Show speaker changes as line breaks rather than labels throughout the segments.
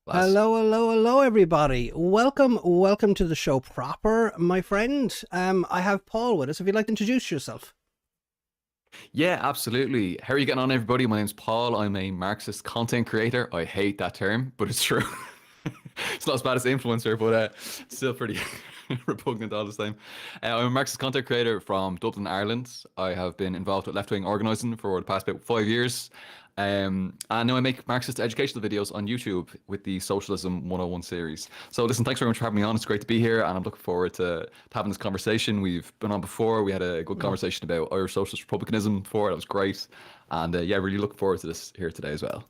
Lads.
Hello, hello, hello, everybody. Welcome to the show proper, my friend. I have Paul with us. If you'd like to introduce yourself.
Yeah, absolutely. How are you getting on, everybody? My name's Paul. I'm a Marxist content creator. I hate that term, but it's true. It's not as bad as influencer, but still pretty repugnant all the same. I'm a Marxist content creator from Dublin, Ireland. I have been involved with left-wing organising for the past about 5 years. And now I make Marxist educational videos on YouTube with the Socialism 101 series. So listen, thanks very much for having me on. It's great to be here, and I'm looking forward to having this conversation. We've been on before. We had a good conversation about Irish Socialist Republicanism before. That was great. And yeah, really looking forward to this here today as well.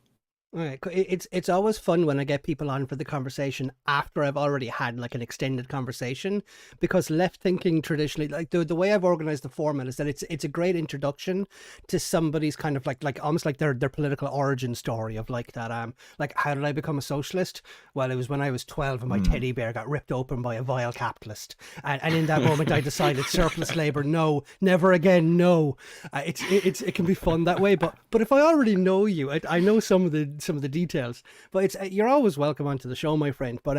Right. It's always fun when I get people on for the conversation after I've already had like an extended conversation, because left thinking traditionally, like the way I've organized the format is that it's a great introduction to somebody's kind of like almost like their political origin story of like that like how did I become a socialist? Well, it was when I was 12 and my teddy bear got ripped open by a vile capitalist, and in that moment I decided surplus labor, no, never again, no. It can be fun that way, but if I already know you, I know some of the details, but it's you're always welcome onto the show, my friend. But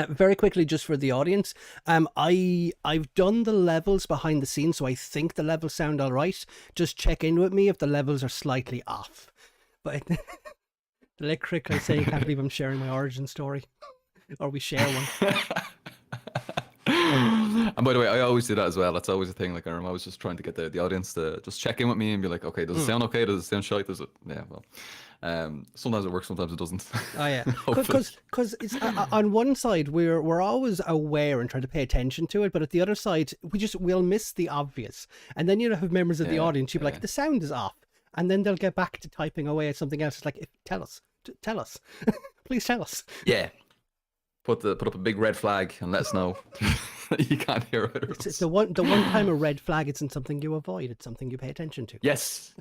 very quickly, just for the audience, I've done the levels behind the scenes, so I think the levels sound all right. Just check in with me if the levels are slightly off. But let quickly say, you can't believe I'm sharing my origin story, or we share one.
And by the way, I always do that as well. That's always a thing. Like I'm always just trying to get the audience to just check in with me and be like, okay, does it sound okay? Does it sound shite? Does it? Yeah, well, sometimes it works, sometimes it doesn't.
Oh yeah,
Hopefully.
because it's on one side we're always aware and trying to pay attention to it, but at the other side we'll miss the obvious, and then you'll have members of the
Yeah,
audience. You'll be like,
yeah,
the sound is off, and then they'll get back to typing away at something else. It's like, tell us, tell us, please tell us.
yeah. Put up a big red flag and let us know that you can't hear
It's
us.
the one time a red flag isn't something you avoid; it's something you pay attention to.
Yes.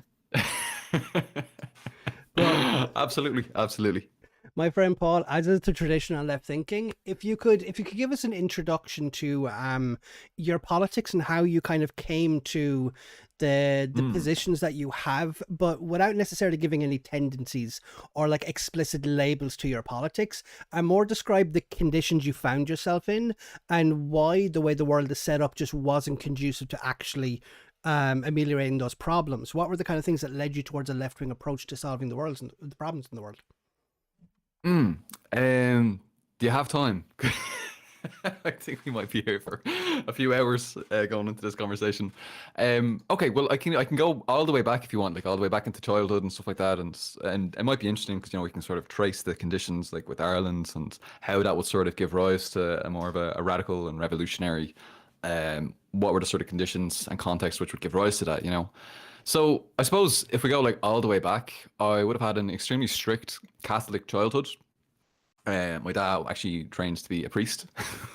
Well,
Absolutely, absolutely.
my friend Paul, as is the tradition on left thinking, if you could give us an introduction to your politics and how you kind of came to the
Mm.
positions that you have, but without necessarily giving any tendencies or like explicit labels to your politics, and more describe the conditions you found yourself in and why the way the world is set up just wasn't conducive to actually ameliorating those problems. What were the kind of things that led you towards a left-wing approach to solving the problems in the world?
Mm. Do you have time? I think we might be here for a few hours going into this conversation. Okay, well, I can go all the way back if you want, like all the way back into childhood and stuff like that, and it might be interesting because we can sort of trace the conditions like with Ireland and how that would sort of give rise to a more of a radical and revolutionary. What were the sort of conditions and context which would give rise to that? So I suppose if we go like all the way back, I would have had an extremely strict Catholic childhood. My dad actually trained to be a priest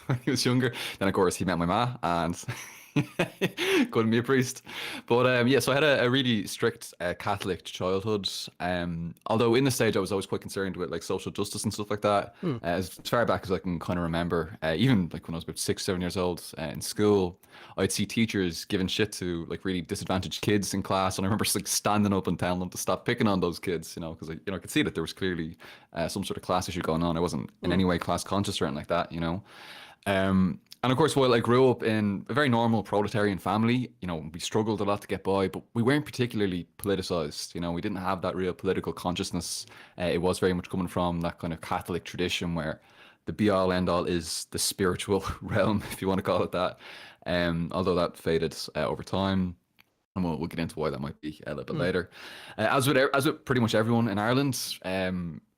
when he was younger. Then, of course, he met my ma and couldn't be a priest. But yeah, so I had a really strict Catholic childhood. Although in the stage, I was always quite concerned with like social justice and stuff like that.
Hmm.
As far back as I can kind of remember, even like when I was about 6, 7 years old in school, I'd see teachers giving shit to like really disadvantaged kids in class, and I remember just like standing up and telling them to stop picking on those kids, because I could see that there was clearly some sort of class issue going on. I wasn't in
Hmm.
any way class conscious or anything like that. And of course, while I grew up in a very normal proletarian family, we struggled a lot to get by, but we weren't particularly politicized. We didn't have that real political consciousness. It was very much coming from that kind of Catholic tradition where the be all end all is the spiritual realm, if you want to call it that. Although that faded over time. And we'll get into why that might be a little bit
Hmm.
later. As with pretty much everyone in Ireland,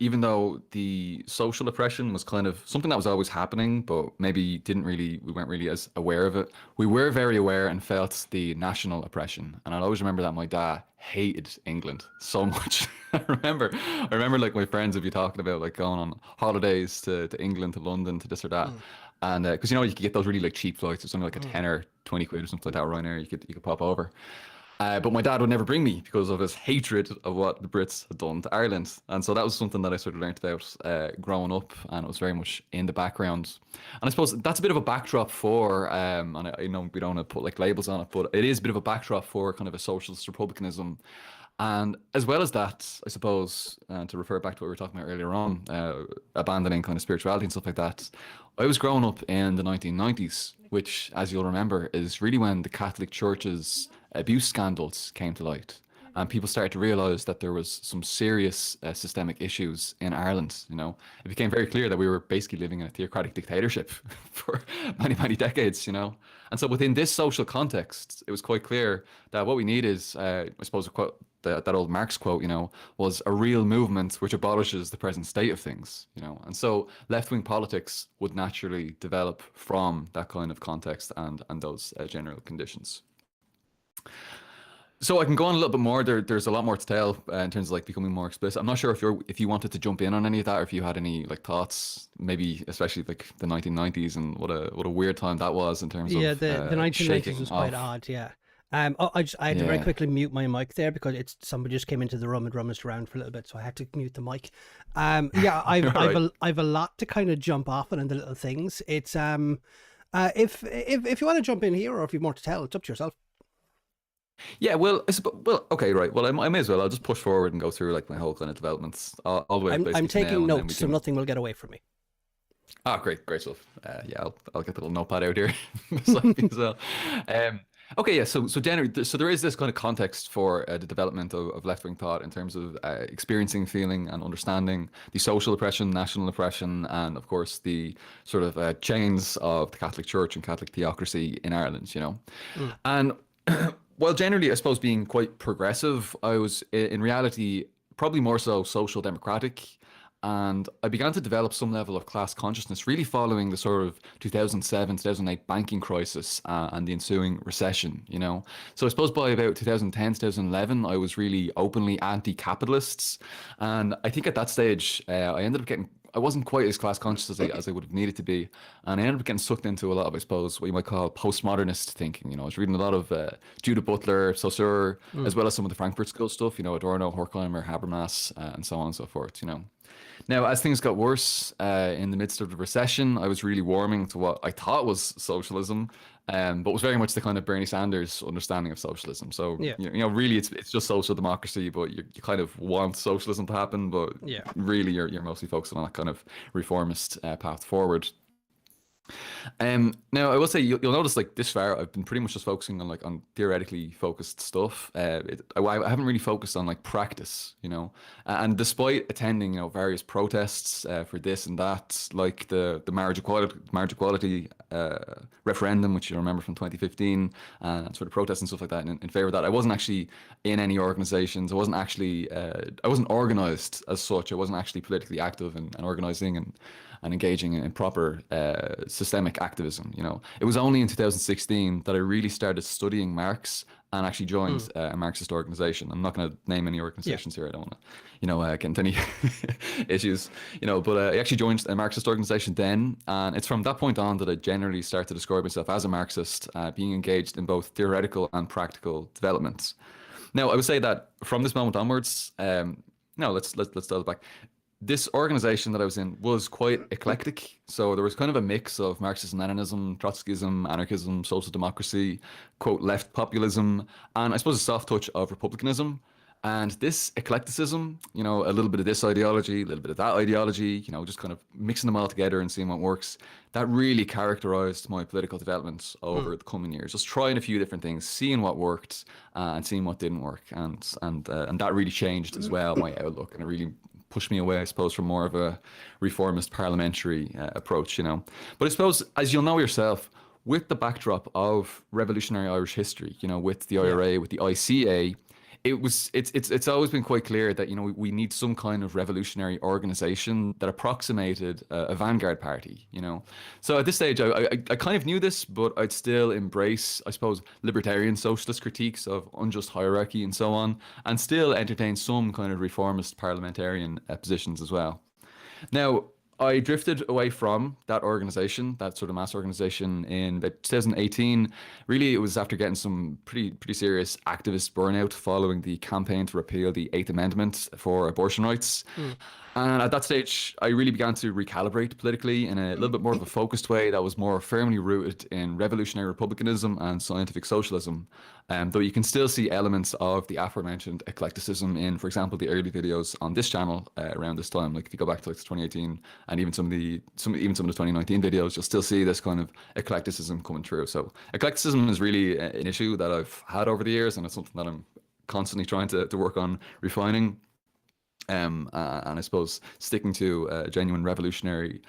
even though the social oppression was kind of something that was always happening, but maybe we weren't really as aware of it. We were very aware and felt the national oppression. And I'll always remember that my dad hated England so much. I remember like my friends would be talking about like going on holidays to England, to London, to this or that.
Hmm.
And because you could get those really like cheap flights. It's only like a
Hmm.
10 or 20 quid or something like that Ryanair. You could pop over. But my dad would never bring me because of his hatred of what the Brits had done to Ireland. And so that was something that I sort of learned about growing up, and it was very much in the background. And I suppose that's a bit of a backdrop for, and I know we don't want to put like labels on it, but it is a bit of a backdrop for kind of a socialist republicanism. And as well as that, I suppose, to refer back to what we were talking about earlier on, abandoning kind of spirituality and stuff like that, I was growing up in the 1990s, which, as you'll remember, is really when the Catholic Church's abuse scandals came to light. And people started to realize that there was some serious systemic issues in Ireland. It became very clear that we were basically living in a theocratic dictatorship for many, many decades. And so within this social context, it was quite clear that what we need is, I suppose, a quote, that old Marx quote, was a real movement which abolishes the present state of things. And so left-wing politics would naturally develop from that kind of context and those general conditions. So I can go on a little bit more. There's a lot more to tell in terms of like becoming more explicit. I'm not sure if you wanted to jump in on any of that, or if you had any like thoughts, maybe especially like the 1990s and what a weird time that was in terms of
the 1990s was quite odd. Yeah. I had to very quickly mute my mic there because somebody just came into the room and rummaged around for a little bit, so I had to mute the mic. I've a lot to kind of jump off on the little things. It's if you want to jump in here, or if you've more to tell, it's up to yourself.
Yeah, well, okay, right. Well, I may as well. I'll just push forward and go through like my whole kind of developments all the way.
I'm taking notes, so nothing will get away from me.
Ah, great stuff. I'll get the little notepad out here beside me as well. Okay, yeah. So generally, so there is this kind of context for the development of left-wing thought in terms of experiencing, feeling, and understanding the social oppression, national oppression, and of course the sort of chains of the Catholic Church and Catholic theocracy in Ireland. And while generally, I suppose, being quite progressive, I was in reality probably more so social democratic. And I began to develop some level of class consciousness really following the sort of 2007, 2008 banking crisis and the ensuing recession, So I suppose by about 2010, 2011, I was really openly anti-capitalists. And I think at that stage, I wasn't quite as class conscious as I would have needed to be. And I ended up getting sucked into a lot of, I suppose, what you might call postmodernist thinking. I was reading a lot of Judith Butler, Saussure, as well as some of the Frankfurt School stuff, Adorno, Horkheimer, Habermas, and so on and so forth, Now, as things got worse in the midst of the recession, I was really warming to what I thought was socialism, but was very much the kind of Bernie Sanders understanding of socialism. So, really, it's just social democracy, but you kind of want socialism to happen, but really you're mostly focused on that kind of reformist path forward. Now I will say you'll notice like this far I've been pretty much just focusing on theoretically focused stuff. I haven't really focused on like practice, and despite attending various protests for this and that, like the marriage equality referendum, which you remember from 2015, and sort of protests and stuff like that in favor of that. I wasn't actually in any organizations. I wasn't organized as such. I wasn't actually politically active and organizing and engaging in proper systemic activism. It was only in 2016 that I really started studying Marx and actually joined a Marxist organization. I'm not going to name any organizations here. I don't want to, get into any issues, but I actually joined a Marxist organization then. And it's from that point on that I generally started to describe myself as a Marxist, being engaged in both theoretical and practical developments. Now, I would say that from this moment onwards, let's dial it back. This organization that I was in was quite eclectic. So there was kind of a mix of Marxism-Leninism, Trotskyism, anarchism, social democracy, quote, left populism, and I suppose a soft touch of republicanism. And this eclecticism, a little bit of this ideology, a little bit of that ideology, just kind of mixing them all together and seeing what works, that really characterized my political development over the coming years. Just trying a few different things, seeing what worked and seeing what didn't work. And that really changed as well, my outlook, and it really pushed me away, I suppose, from more of a reformist parliamentary approach, But I suppose, as you'll know yourself, with the backdrop of revolutionary Irish history, with the IRA, with the ICA, it's always been quite clear that we need some kind of revolutionary organization that approximated a vanguard party. So at this stage I kind of knew this, but I'd still embrace, I suppose, libertarian socialist critiques of unjust hierarchy and so on, and still entertain some kind of reformist parliamentarian positions as well. Now, I drifted away from that organization, that sort of mass organization, in about 2018. Really, it was after getting some pretty serious activist burnout following the campaign to repeal the Eighth Amendment for abortion rights. And at that stage, I really began to recalibrate politically in a little bit more of a focused way that was more firmly rooted in revolutionary republicanism and scientific socialism. Though you can still see elements of the aforementioned eclecticism in, for example, the early videos on this channel around this time. Like if you go back to like 2018 and even some of the 2019 videos, you'll still see this kind of eclecticism coming through. So eclecticism is really an issue that I've had over the years, and it's something that I'm constantly trying to work on refining. And I suppose sticking to a genuine revolutionary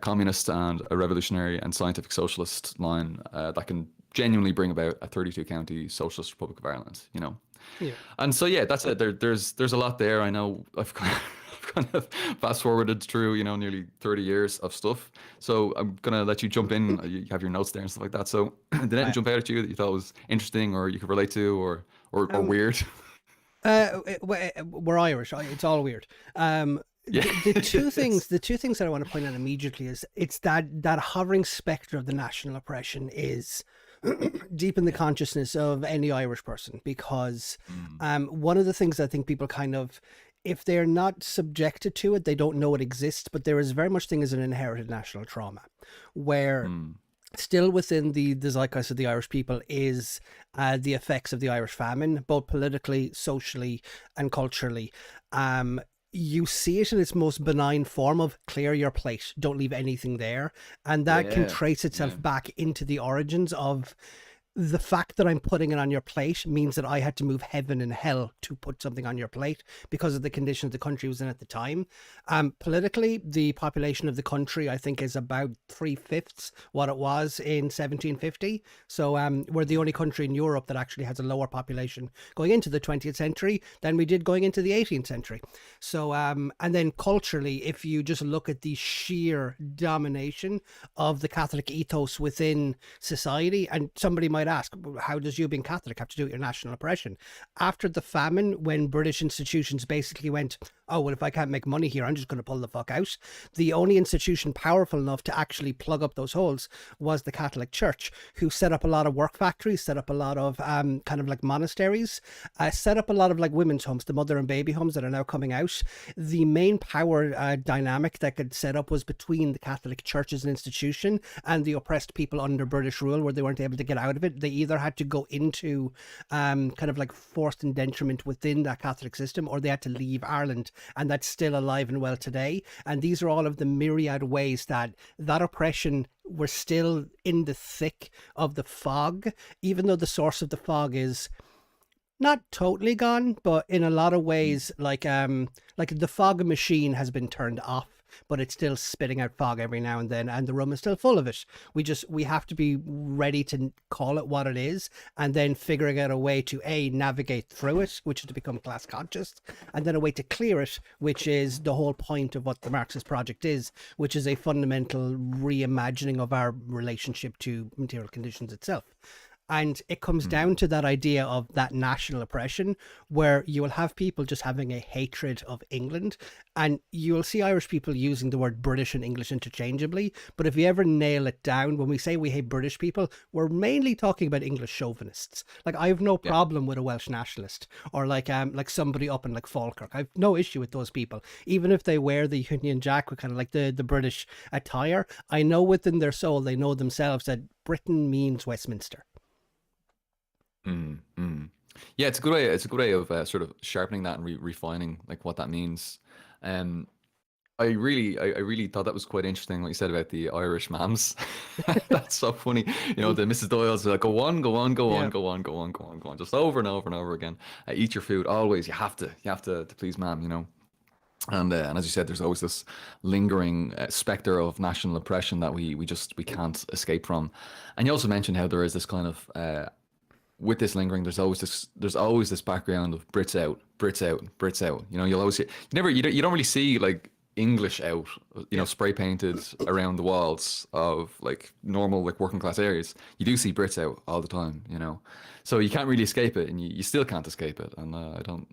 communist and a revolutionary and scientific socialist line that can genuinely bring about a 32 county socialist Republic of Ireland, you know.
Yeah.
And so yeah, that's it. There's a lot there. I know I've kind of fast forwarded through, you know, nearly 30 years of stuff. So I'm gonna let you jump in. You have your notes there and stuff like that. So did anything jump out at you that you thought was interesting or you could relate to or weird?
We're Irish. It's all weird.
Yeah.
The two things that I want to point out immediately is it's that hovering specter of the national oppression is deep in the consciousness of any Irish person, because one of the things I think people kind of, if they're not subjected to it, they don't know it exists, but there is very much thing as an inherited national trauma where still within the zeitgeist of the Irish people is the effects of the Irish famine, both politically, socially, and culturally. You see it in its most benign form of clear your plate, don't leave anything there. And that can trace itself back into the origins of the fact that I'm putting it on your plate means that I had to move heaven and hell to put something on your plate because of the conditions the country was in at the time. Politically, the population of the country, I think, is about 3/5 what it was in 1750. So we're the only country in Europe that actually has a lower population going into the 20th century than we did going into the 18th century. So, and then culturally, if you just look at the sheer domination of the Catholic ethos within society, and somebody might ask, how does you being Catholic have to do with your national oppression? After the famine, when British institutions basically went, oh, well, if I can't make money here, I'm just going to pull the fuck out. The only institution powerful enough to actually plug up those holes was the Catholic Church, who set up a lot of work factories, set up a lot of kind of like monasteries, set up a lot of like women's homes, the mother and baby homes that are now coming out. The main power dynamic that could set up was between the Catholic Church as an institution and the oppressed people under British rule, where they weren't able to get out of it. They either had to go into kind of like forced indenturement within that Catholic system, or they had to leave Ireland. And that's still alive and well today. And these are all of the myriad ways that oppression, we're still in the thick of the fog, even though the source of the fog is not totally gone, but in a lot of ways, like the fog machine has been turned off, but it's still spitting out fog every now and then, and the room is still full of it. We have to be ready to call it what it is, and then figuring out a way to navigate through it, which is to become class conscious, and then a way to clear it, which is the whole point of what the Marxist project is, which is a fundamental reimagining of our relationship to material conditions itself. And it comes down to that idea of that national oppression, where you will have people just having a hatred of England, and you will see Irish people using the word British and English interchangeably. But if you ever nail it down, when we say we hate British people, we're mainly talking about English chauvinists. Like, I have no problem with a Welsh nationalist, or like somebody up in like Falkirk. I've no issue with those people, even if they wear the Union Jack with kind of like the British attire. I know within their soul, they know themselves that Britain means Westminster.
Yeah, it's a good way. It's a good way of sort of sharpening that and refining like what that means. I really thought that was quite interesting what you said about the Irish mams. That's so funny. You know, the Mrs. Doyle's are like, go on, go on, go on, go on, go on, go on, go on, just over and over and over again. Eat your food always. You have to please ma'am. You know. And as you said, there's always this lingering specter of national oppression that we can't escape from. And you also mentioned how there is this kind of with this lingering, there's always this background of Brits out, Brits out, Brits out. You know, you'll always see, you don't really see like English out, you know, spray painted around the walls of like normal like working class areas. You do see Brits out all the time, you know, so you can't really escape it, and you still can't escape it. And I don't.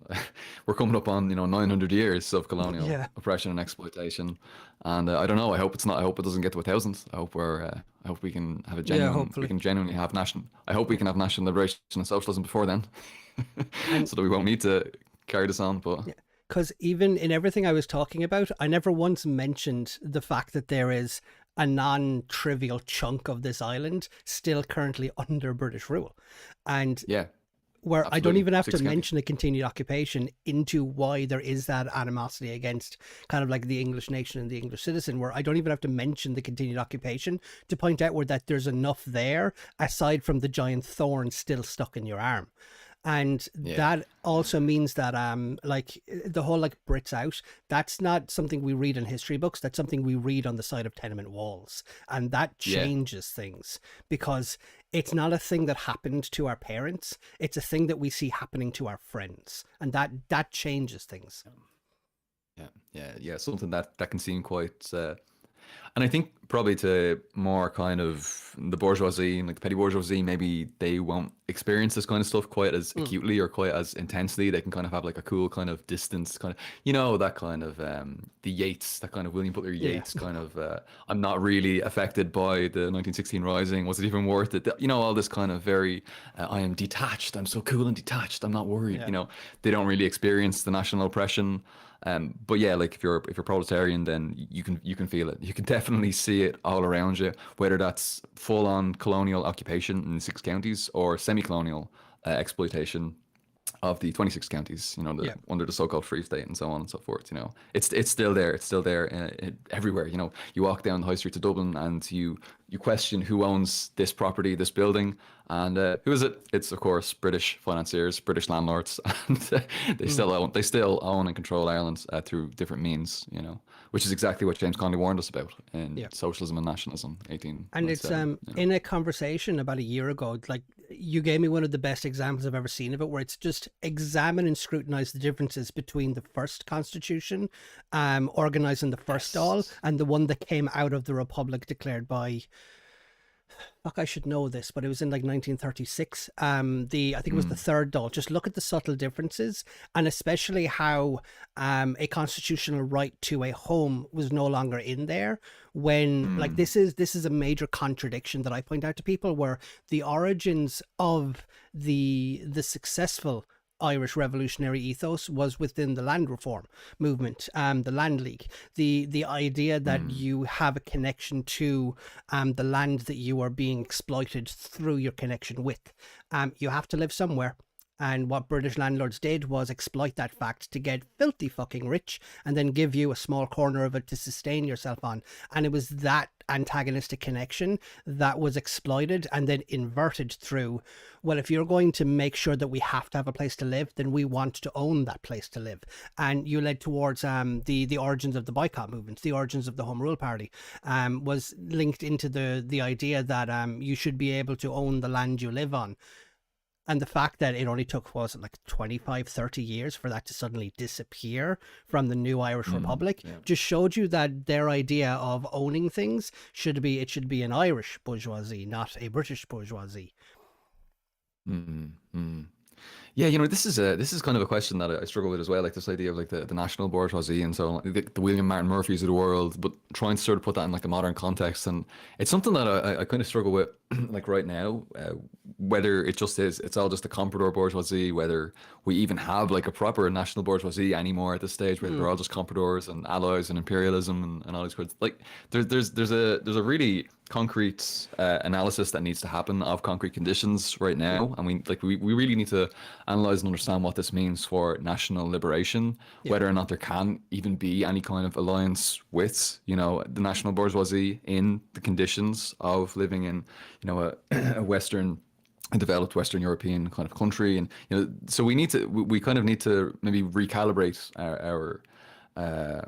We're coming up on 900 years of colonial oppression and exploitation, and I don't know. I hope it's not. I hope it doesn't get to 1,000. I hope I hope we can have a genuine. We can genuinely have national. I hope we can have national liberation and socialism before then, so that we won't need to carry this on. But
because even in everything I was talking about, I never once mentioned the fact that there is a non-trivial chunk of this island still currently under British rule. And
Yeah,
where I don't
absolutely.
even have to
Six counties.
mention a continued occupation into why there is that animosity against kind of like the English nation and the English citizen, where I don't even have to mention the continued occupation to point out where that there's enough there aside from the giant thorn still stuck in your arm. And
Yeah,
that also means that like the whole like Brits out, that's not something we read in history books, that's something we read on the side of tenement walls, and that
yeah,
changes things, because it's not a thing that happened to our parents, it's a thing that we see happening to our friends, and that changes things.
yeah. Something that can seem quite. And I think probably to more kind of the bourgeoisie and like the petty bourgeoisie, maybe they won't experience this kind of stuff quite as
Mm.
acutely or quite as intensely. They can kind of have like a cool kind of distance, kind of, you know, that kind of the Yeats, that kind of William Butler
Yeah.
Yeats kind of. I'm not really affected by the 1916 Rising. Was it even worth it? You know, all this kind of very. I am detached. I'm so cool and detached. I'm not worried.
Yeah.
You know, they don't really experience the national oppression. But yeah, like if you're proletarian, then you can feel it. You can definitely see it all around you, whether that's full on colonial occupation in the six counties or semi-colonial exploitation of the 26 counties, you know,
Yeah.
under the so-called Free State and so on and so forth. You know, it's still there. It's still there everywhere. You know, you walk down the high streets of Dublin and you question who owns this property, this building, and who is it? It's of course British financiers, British landlords, and
Mm.
they still own and control Ireland through different means. You know, which is exactly what James Connolly warned us about in
Yeah.
Socialism and Nationalism,
And it's
1897. You know?
in a conversation about a year ago, like you gave me one of the best examples I've ever seen of it, where it's just examine and scrutinize the differences between the first constitution, organizing the first Dáil,
Yes.
and the one that came out of the Republic declared by, fuck, I should know this, but it was in like 1936. The I think it was the
Mm,
third Dáil. Just look at the subtle differences, and especially how a constitutional right to a home was no longer in there. When like
mm,
this is a major contradiction that I point out to people, where the origins of the successful Irish revolutionary ethos was within the land reform movement, the Land League, the idea that
mm,
you have a connection to the land that you are being exploited through your connection with. You have to live somewhere. And what British landlords did was exploit that fact to get filthy fucking rich and then give you a small corner of it to sustain yourself on. And it was that antagonistic connection that was exploited and then inverted through, well, if you're going to make sure that we have to have a place to live, then we want to own that place to live. And you led towards the origins of the boycott movement, the origins of the Home Rule Party, was linked into the idea that you should be able to own the land you live on. And the fact that it only took, was it like 25, 30 years for that to suddenly disappear from the new Irish
mm,
Republic
yeah.
just showed you that their idea of owning things it should be an Irish bourgeoisie, not a British bourgeoisie.
Mm, mm. Yeah, you know, this is kind of a question that I struggle with as well, like this idea of like the national bourgeoisie and so on, the William Martin Murphys of the world, but trying to sort of put that in like a modern context, and it's something that I kind of struggle with, like right now, whether it just is, it's all just a comprador bourgeoisie, whether we even have like a proper national bourgeoisie anymore at this stage, whether
Mm,
they're all just compradors and allies and imperialism and all these kinds. Like there's a really concrete analysis that needs to happen of concrete conditions right now, and we really need to analyze and understand what this means for national liberation,
yeah.
whether or not there can even be any kind of alliance with, you know, the national bourgeoisie in the conditions of living in, you know, a Western, a developed Western European kind of country. And, you know, so we kind of need to maybe recalibrate uh,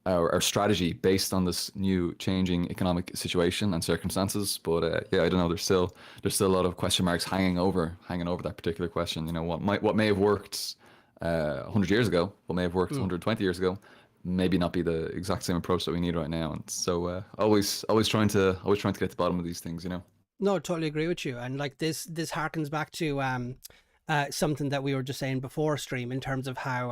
our strategy based on this new changing economic situation and circumstances. But yeah, I don't know. There's still a lot of question marks hanging over that particular question. You know, what may have worked 100 years ago, what may have worked
Mm.
120 years ago, maybe not be the exact same approach that we need right now. And so always trying to get to the bottom of these things. You know.
No, totally agree with you. And like this harkens back to something that we were just saying before stream in terms of how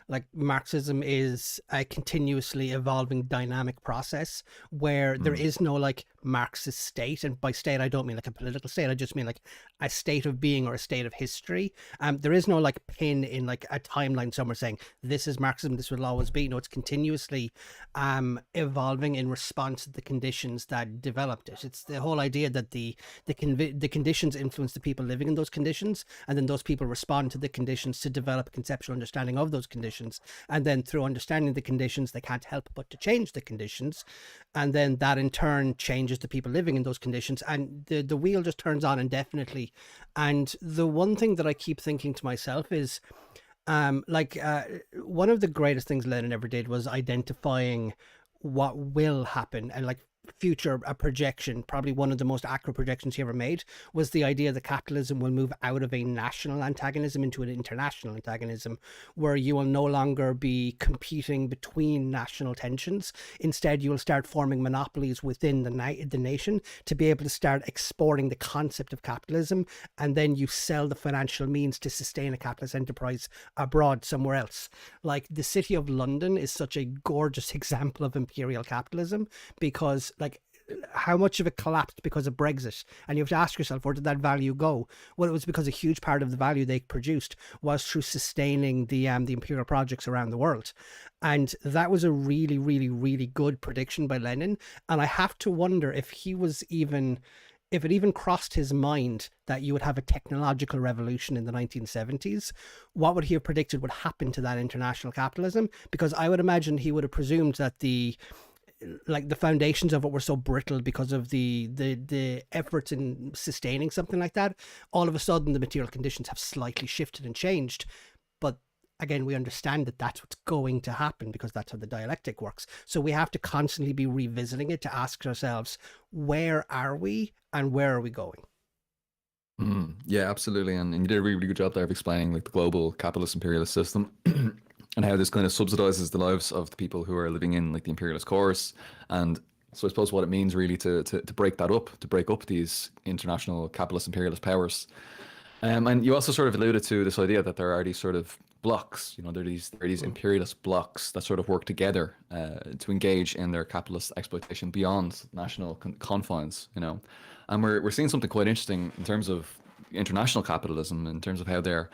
like Marxism is a continuously evolving dynamic process where there is no like Marxist state. And by state, I don't mean like a political state. I just mean like a state of being or a state of history. There is no like pin in like a timeline somewhere saying this is Marxism, this will always be. No, it's continuously evolving in response to the conditions that developed it. It's the whole idea that the conditions influence the people living in those conditions, and then those people respond to the conditions to develop a conceptual understanding of those conditions, and then through understanding the conditions they can't help but to change the conditions, and then that in turn changes the people living in those conditions, and the wheel just turns on indefinitely. And the one thing that I keep thinking to myself is one of the greatest things Lenin ever did was identifying what will happen, and like future a projection. Probably one of the most accurate projections he ever made was the idea that capitalism will move out of a national antagonism into an international antagonism, where you will no longer be competing between national tensions. Instead, you will start forming monopolies within the nation to be able to start exporting the concept of capitalism, and then you sell the financial means to sustain a capitalist enterprise abroad somewhere else. Like the city of London is such a gorgeous example of imperial capitalism, because like how much of it collapsed because of Brexit, and you have to ask yourself, where did that value go? Well, it was because a huge part of the value they produced was through sustaining the imperial projects around the world. And that was a really, really, really good prediction by Lenin. And I have to wonder if it even crossed his mind that you would have a technological revolution in the 1970s, what would he have predicted would happen to that international capitalism? Because I would imagine he would have presumed that the foundations of it were so brittle because of the efforts in sustaining something like that. All of a sudden, the material conditions have slightly shifted and changed. But again, we understand that that's what's going to happen because that's how the dialectic works. So we have to constantly be revisiting it to ask ourselves, where are we and where are we going?
Yeah, absolutely. And you did a really, really good job there of explaining like the global capitalist imperialist system and how this kind of subsidizes the lives of the people who are living in like the imperialist cores. And so I suppose what it means really to break that up, to break up these international capitalist imperialist powers. And you also sort of alluded to this idea that there are these sort of blocks, you know, there are these imperialist blocks that sort of work together to engage in their capitalist exploitation beyond national confines, you know. And we're seeing something quite interesting in terms of international capitalism, in terms of how they're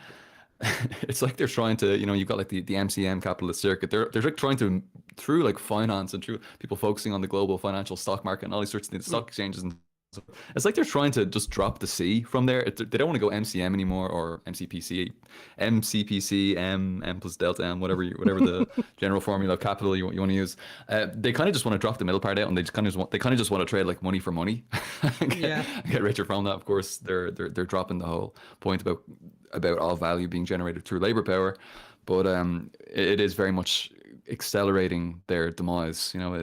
it's like they're trying to, you know, you've got like the MCM capitalist circuit. They're like trying to, through like finance and through people focusing on the global financial stock market and all these sorts of things, stock exchanges and stuff. It's like they're trying to just drop the C from there. They don't want to go MCM anymore, or MCPC, M plus delta M, whatever the general formula of capital you want to use. They kind of just want to drop the middle part out, and they kind of just want to trade like money for money, get richer from that. Of course, they're dropping the whole point about all value being generated through labor power, but it is very much accelerating their demise. You know,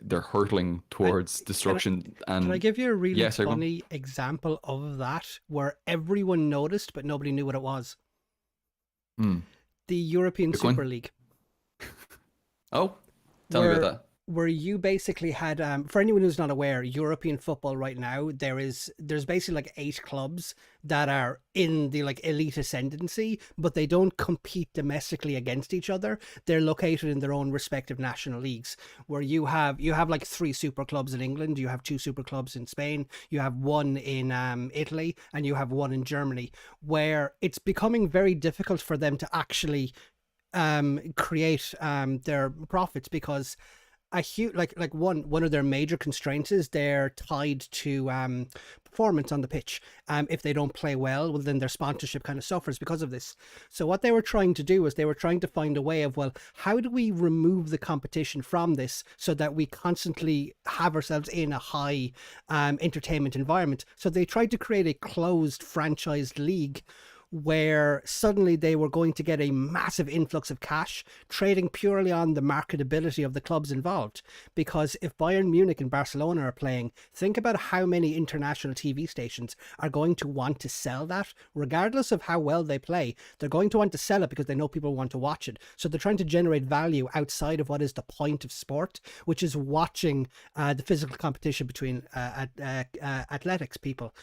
they're hurtling towards destruction. Can
I give you a really funny example of that, where everyone noticed but nobody knew what it was? The European Super League.
Oh, tell me about that.
Where you basically had, for anyone who's not aware, European football right now, there's basically like 8 clubs that are in the like elite ascendancy, but they don't compete domestically against each other. They're located in their own respective national leagues, where you have like 3 super clubs in England, you have 2 super clubs in Spain, you have 1 in Italy, and you have 1 in Germany, where it's becoming very difficult for them to actually create their profits, because a huge one of their major constraints is they're tied to performance on the pitch. If they don't play well, then their sponsorship kind of suffers because of this. So what they were trying to do is they were trying to find a way of, well, how do we remove the competition from this so that we constantly have ourselves in a high entertainment environment? So they tried to create a closed franchised league, where suddenly they were going to get a massive influx of cash, trading purely on the marketability of the clubs involved. Because if Bayern Munich and Barcelona are playing, think about how many international TV stations are going to want to sell that. Regardless of how well they play, they're going to want to sell it because they know people want to watch it. So they're trying to generate value outside of what is the point of sport, which is watching the physical competition between athletics people.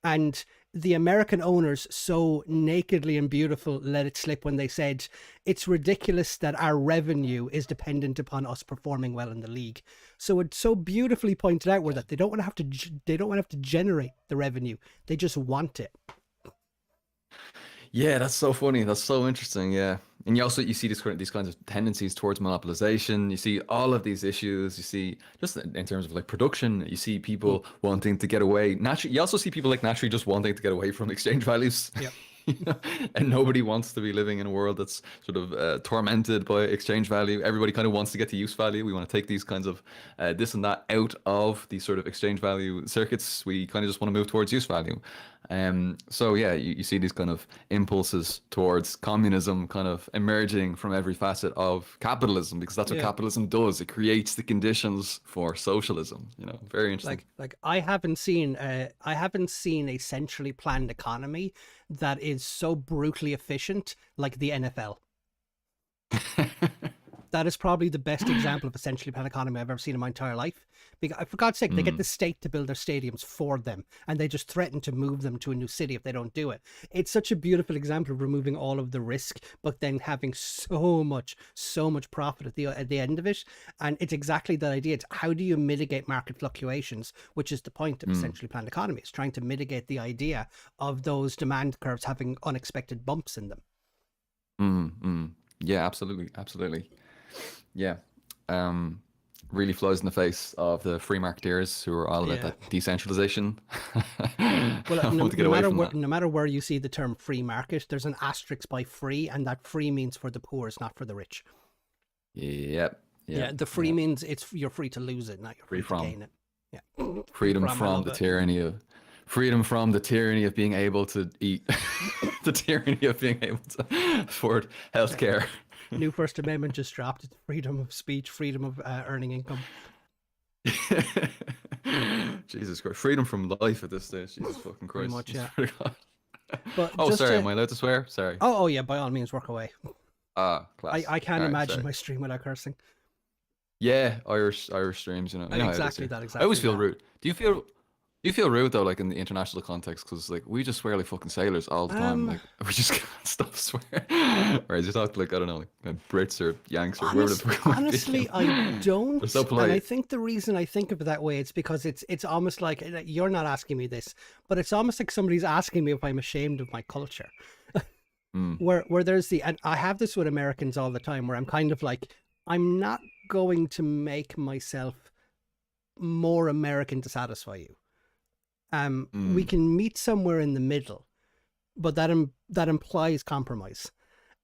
And the American owners so nakedly and beautiful let it slip when they said it's ridiculous that our revenue is dependent upon us performing well in the league. So it's so beautifully pointed out where that they don't want to have to generate the revenue, they just want it.
Yeah, that's so funny. That's so interesting. Yeah, and you see these kinds of tendencies towards monopolization. You see all of these issues. You see just in terms of like production. You see people wanting to get away. Naturally, you also see people like naturally just wanting to get away from exchange values.
Yeah.
You know? And nobody wants to be living in a world that's sort of tormented by exchange value. Everybody kind of wants to get to use value. We want to take these kinds of this and that out of these sort of exchange value circuits. We kind of just want to move towards use value. So yeah, you see these kind of impulses towards communism kind of emerging from every facet of capitalism, because that's what capitalism does. It creates the conditions for socialism. You know, very interesting.
Like I haven't seen a centrally planned economy that is so brutally efficient like the NFL. That is probably the best example of a centrally planned economy I've ever seen in my entire life. Because, for God's sake, they get the state to build their stadiums for them, and they just threaten to move them to a new city if they don't do it. It's such a beautiful example of removing all of the risk, but then having so much profit at the end of it. And it's exactly that idea. It's how do you mitigate market fluctuations, which is the point of a centrally planned economy. It's trying to mitigate the idea of those demand curves having unexpected bumps in them.
Yeah, absolutely. Yeah. Really flies in the face of the free marketeers who are all about that decentralization.
Well, no matter where you see the term free market, there's an asterisk by free, and that free means for the poor, it's not for the rich.
Yep.
Yeah, the free means you're free to lose it, not you're free to gain it. Yeah.
Freedom from the tyranny of being able to eat, the tyranny of being able to afford healthcare.
New First Amendment just dropped. It's freedom of speech, freedom of earning income.
Jesus Christ. Freedom from life at this stage. Jesus fucking Christ.
Much, yeah.
But sorry, am I allowed to swear? Sorry.
Oh, yeah, by all means, work away.
Class.
I can't imagine my stream without cursing.
Yeah, Irish streams, you know.
Exactly that.
I always feel rude. Do you feel rude though, like in the international context? Because like we just swear like fucking sailors all the time. Like we just can't stop swearing. Whereas you talk like, I don't know, like Brits or Yanks or whoever.
Honestly, I don't.
They're so polite.
And I think the reason I think of it that way, it's because it's almost like, you're not asking me this, but it's almost like somebody's asking me if I'm ashamed of my culture. Where there's and I have this with Americans all the time, where I'm kind of like, I'm not going to make myself more American to satisfy you. We can meet somewhere in the middle, but that implies compromise.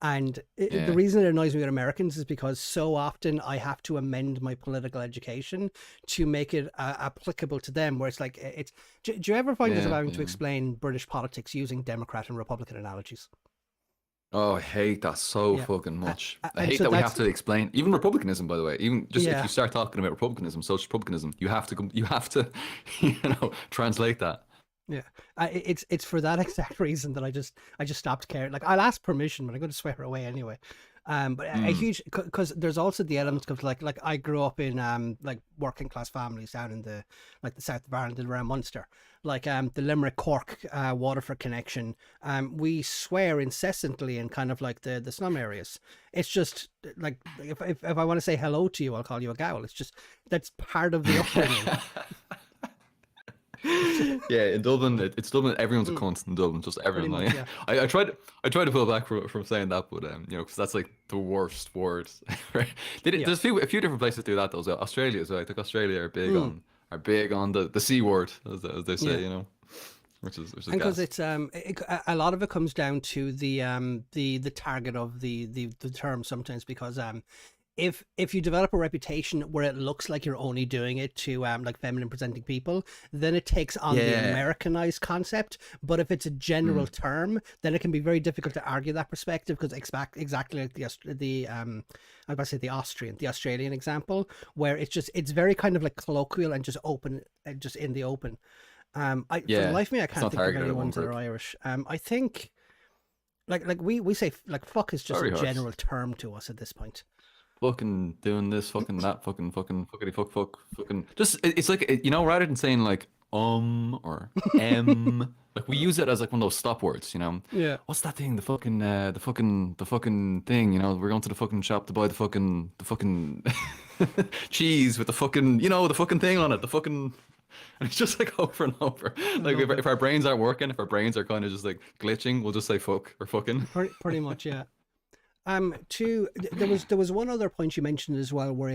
And the reason it annoys me with Americans is because so often I have to amend my political education to make it applicable to them, where it's like, do you ever find yourself having to explain British politics using Democrat and Republican analogies?
Oh, I hate that so fucking much. I hate that we have to explain even republicanism, by the way. Even just if you start talking about republicanism, social republicanism, you have to translate that.
Yeah, it's for that exact reason that I just stopped caring. Like, I'll ask permission, but I'm going to swear away anyway. But a huge, because there's also the element of like I grew up in like working class families down in the south of Ireland and around Munster, like the Limerick Cork Waterford connection. We swear incessantly in kind of like the slum areas. It's just like if I want to say hello to you, I'll call you a gal. It's just, that's part of the upbringing.
Yeah, in Dublin, it's Dublin. Everyone's a cunt in Dublin. Just everyone. Like, I tried to pull back from saying that, but you know, because that's like the worst word. Right? There's a few different places do that though. So Australia as well. I think Australia are big on the C word, as they say. You know, which is
because it's a lot of it comes down to the target of the term sometimes, because if you develop a reputation where it looks like you're only doing it to like feminine presenting people, then it takes on the Americanized concept. But if it's a general term, then it can be very difficult to argue that perspective, because exactly like the I'm about to say the Australian example, where it's very kind of like colloquial and just open, just in the open. For the life of me, I can't think of any ones that are Irish. I think like we say like fuck is just a general term to us at this point.
Fucking doing this, fucking that, fucking fuckity fuck. Just it's like, you know, rather than saying like or like we use it as like one of those stop words, you know.
Yeah.
What's that thing? The fucking thing, you know, we're going to the fucking shop to buy the fucking cheese with the fucking, you know, the fucking thing on it, the fucking and it's just like over and over. Like
Love it.
if our brains aren't working, if our brains are kind of just like glitching, we'll just say fuck or fucking.
Pretty much, yeah. There was one other point you mentioned as well where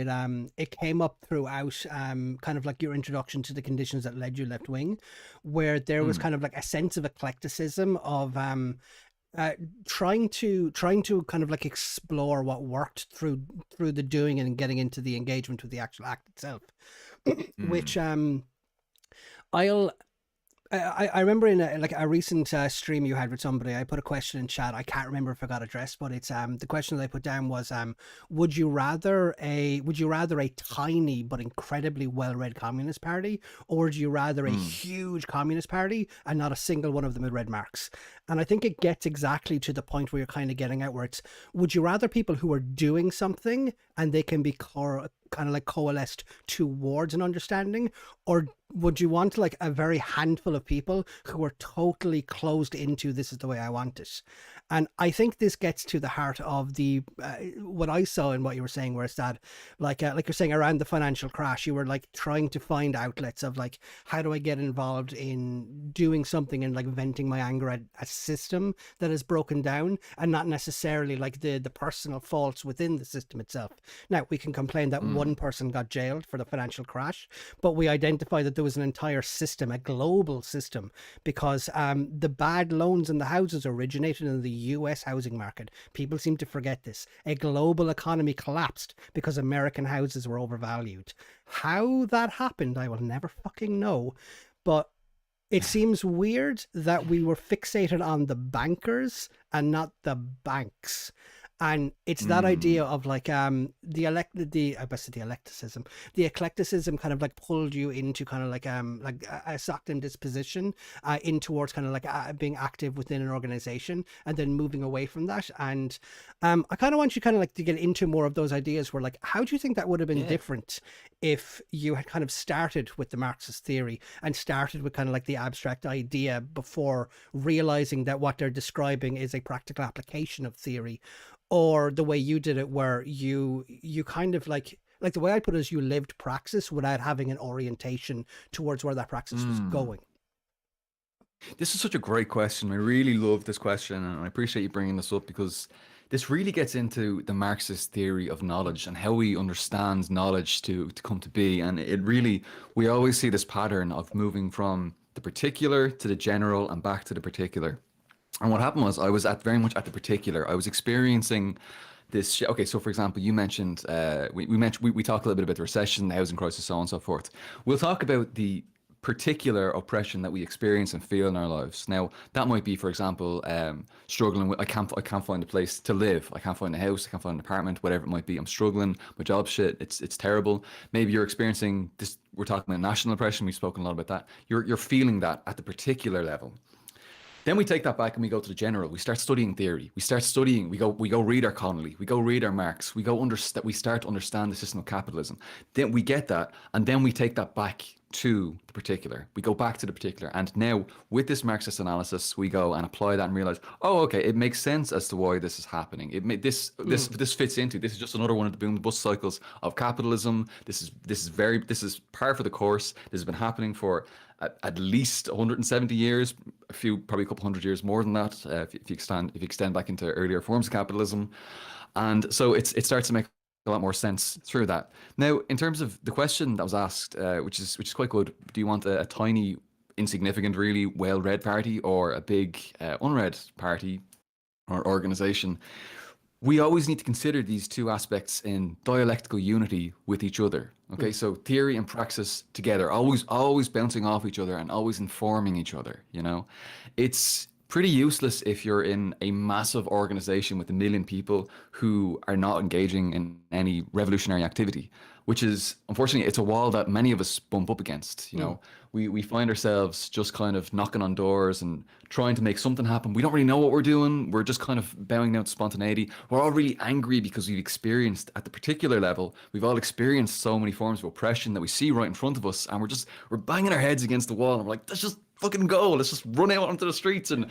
it came up throughout kind of like your introduction to the conditions that led you left wing, where there was kind of like a sense of eclecticism of trying to kind of like explore what worked through the doing and getting into the engagement with the actual act itself, which I'll I remember in a recent stream you had with somebody, I put a question in chat. I can't remember if I got addressed, but it's the question that I put down was would you rather a tiny but incredibly well-read communist party, or would you rather a huge communist party and not a single one of them had read Marx? And I think it gets exactly to the point where you're kind of getting at, where it's, would you rather people who are doing something and they can be kind of like coalesced towards an understanding, or would you want like a very handful of people who are totally closed into, this is the way I want it? And I think this gets to the heart of the what I saw in what you were saying, where it's that like you're saying around the financial crash, you were like trying to find outlets of like, how do I get involved in doing something and like venting my anger at a system that is broken down, and not necessarily like the personal faults within the system itself. Now we can complain that one person got jailed for the financial crash, but we identify that there was an entire system, a global system, because the bad loans in the houses originated in the US housing market. People seem to forget this. A global economy collapsed because American houses were overvalued. How that happened, I will never fucking know. But it seems weird that we were fixated on the bankers and not the banks. And it's that idea of like the eclecticism kind of like pulled you into kind of like a sucked in disposition in towards kind of like being active within an organization and then moving away from that. And I kind of want you kind of like to get into more of those ideas where like, how do you think that would have been different if you had kind of started with the Marxist theory and started with kind of like the abstract idea before realizing that what they're describing is a practical application of theory? Or the way you did it, where you kind of like the way I put it is, you lived praxis without having an orientation towards where that praxis was going.
This is such a great question. I really love this question, and I appreciate you bringing this up, because this really gets into the Marxist theory of knowledge and how we understand knowledge to come to be. And it really, we always see this pattern of moving from the particular to the general and back to the particular. And what happened was, I was very much at the particular. I was experiencing this. Okay, so for example, you mentioned we talked a little bit about the recession, the housing crisis, so on and so forth. We'll talk about the particular oppression that we experience and feel in our lives. Now, that might be, for example, struggling with, I can't find a place to live. I can't find a house. I can't find an apartment. Whatever it might be, I'm struggling. My job shit. It's terrible. Maybe you're experiencing this. We're talking about national oppression. We've spoken a lot about that. You're feeling that at the particular level. Then we take that back and we go to the general. We start studying theory. We start studying. We go read our Connolly. We go read our Marx. We start to understand the system of capitalism. Then we get that, and then we take that back to the particular. We go back to the particular, and now with this Marxist analysis, we go and apply that and realize, oh, okay, it makes sense as to why this is happening. This fits into. This is just another one of the boom bust cycles of capitalism. This is par for the course. This has been happening for at least 170 years, probably a couple hundred years more than that, if you extend back into earlier forms of capitalism. And so it starts to make a lot more sense through that. Now, in terms of the question that was asked, which is quite good, do you want a tiny, insignificant, really well-read party, or a big, unread party or organization? We always need to consider these two aspects in dialectical unity with each other. Okay, so theory and praxis together, always bouncing off each other and always informing each other. You know, it's pretty useless if you're in a massive organization with 1 million people who are not engaging in any revolutionary activity, which is, unfortunately, it's a wall that many of us bump up against. You know, we find ourselves just kind of knocking on doors and trying to make something happen. We don't really know what we're doing. We're just kind of bowing down to spontaneity. We're all really angry because we've experienced at the particular level, we've all experienced so many forms of oppression that we see right in front of us, and we're banging our heads against the wall, and we're like, let's just fucking go. Let's just run out onto the streets and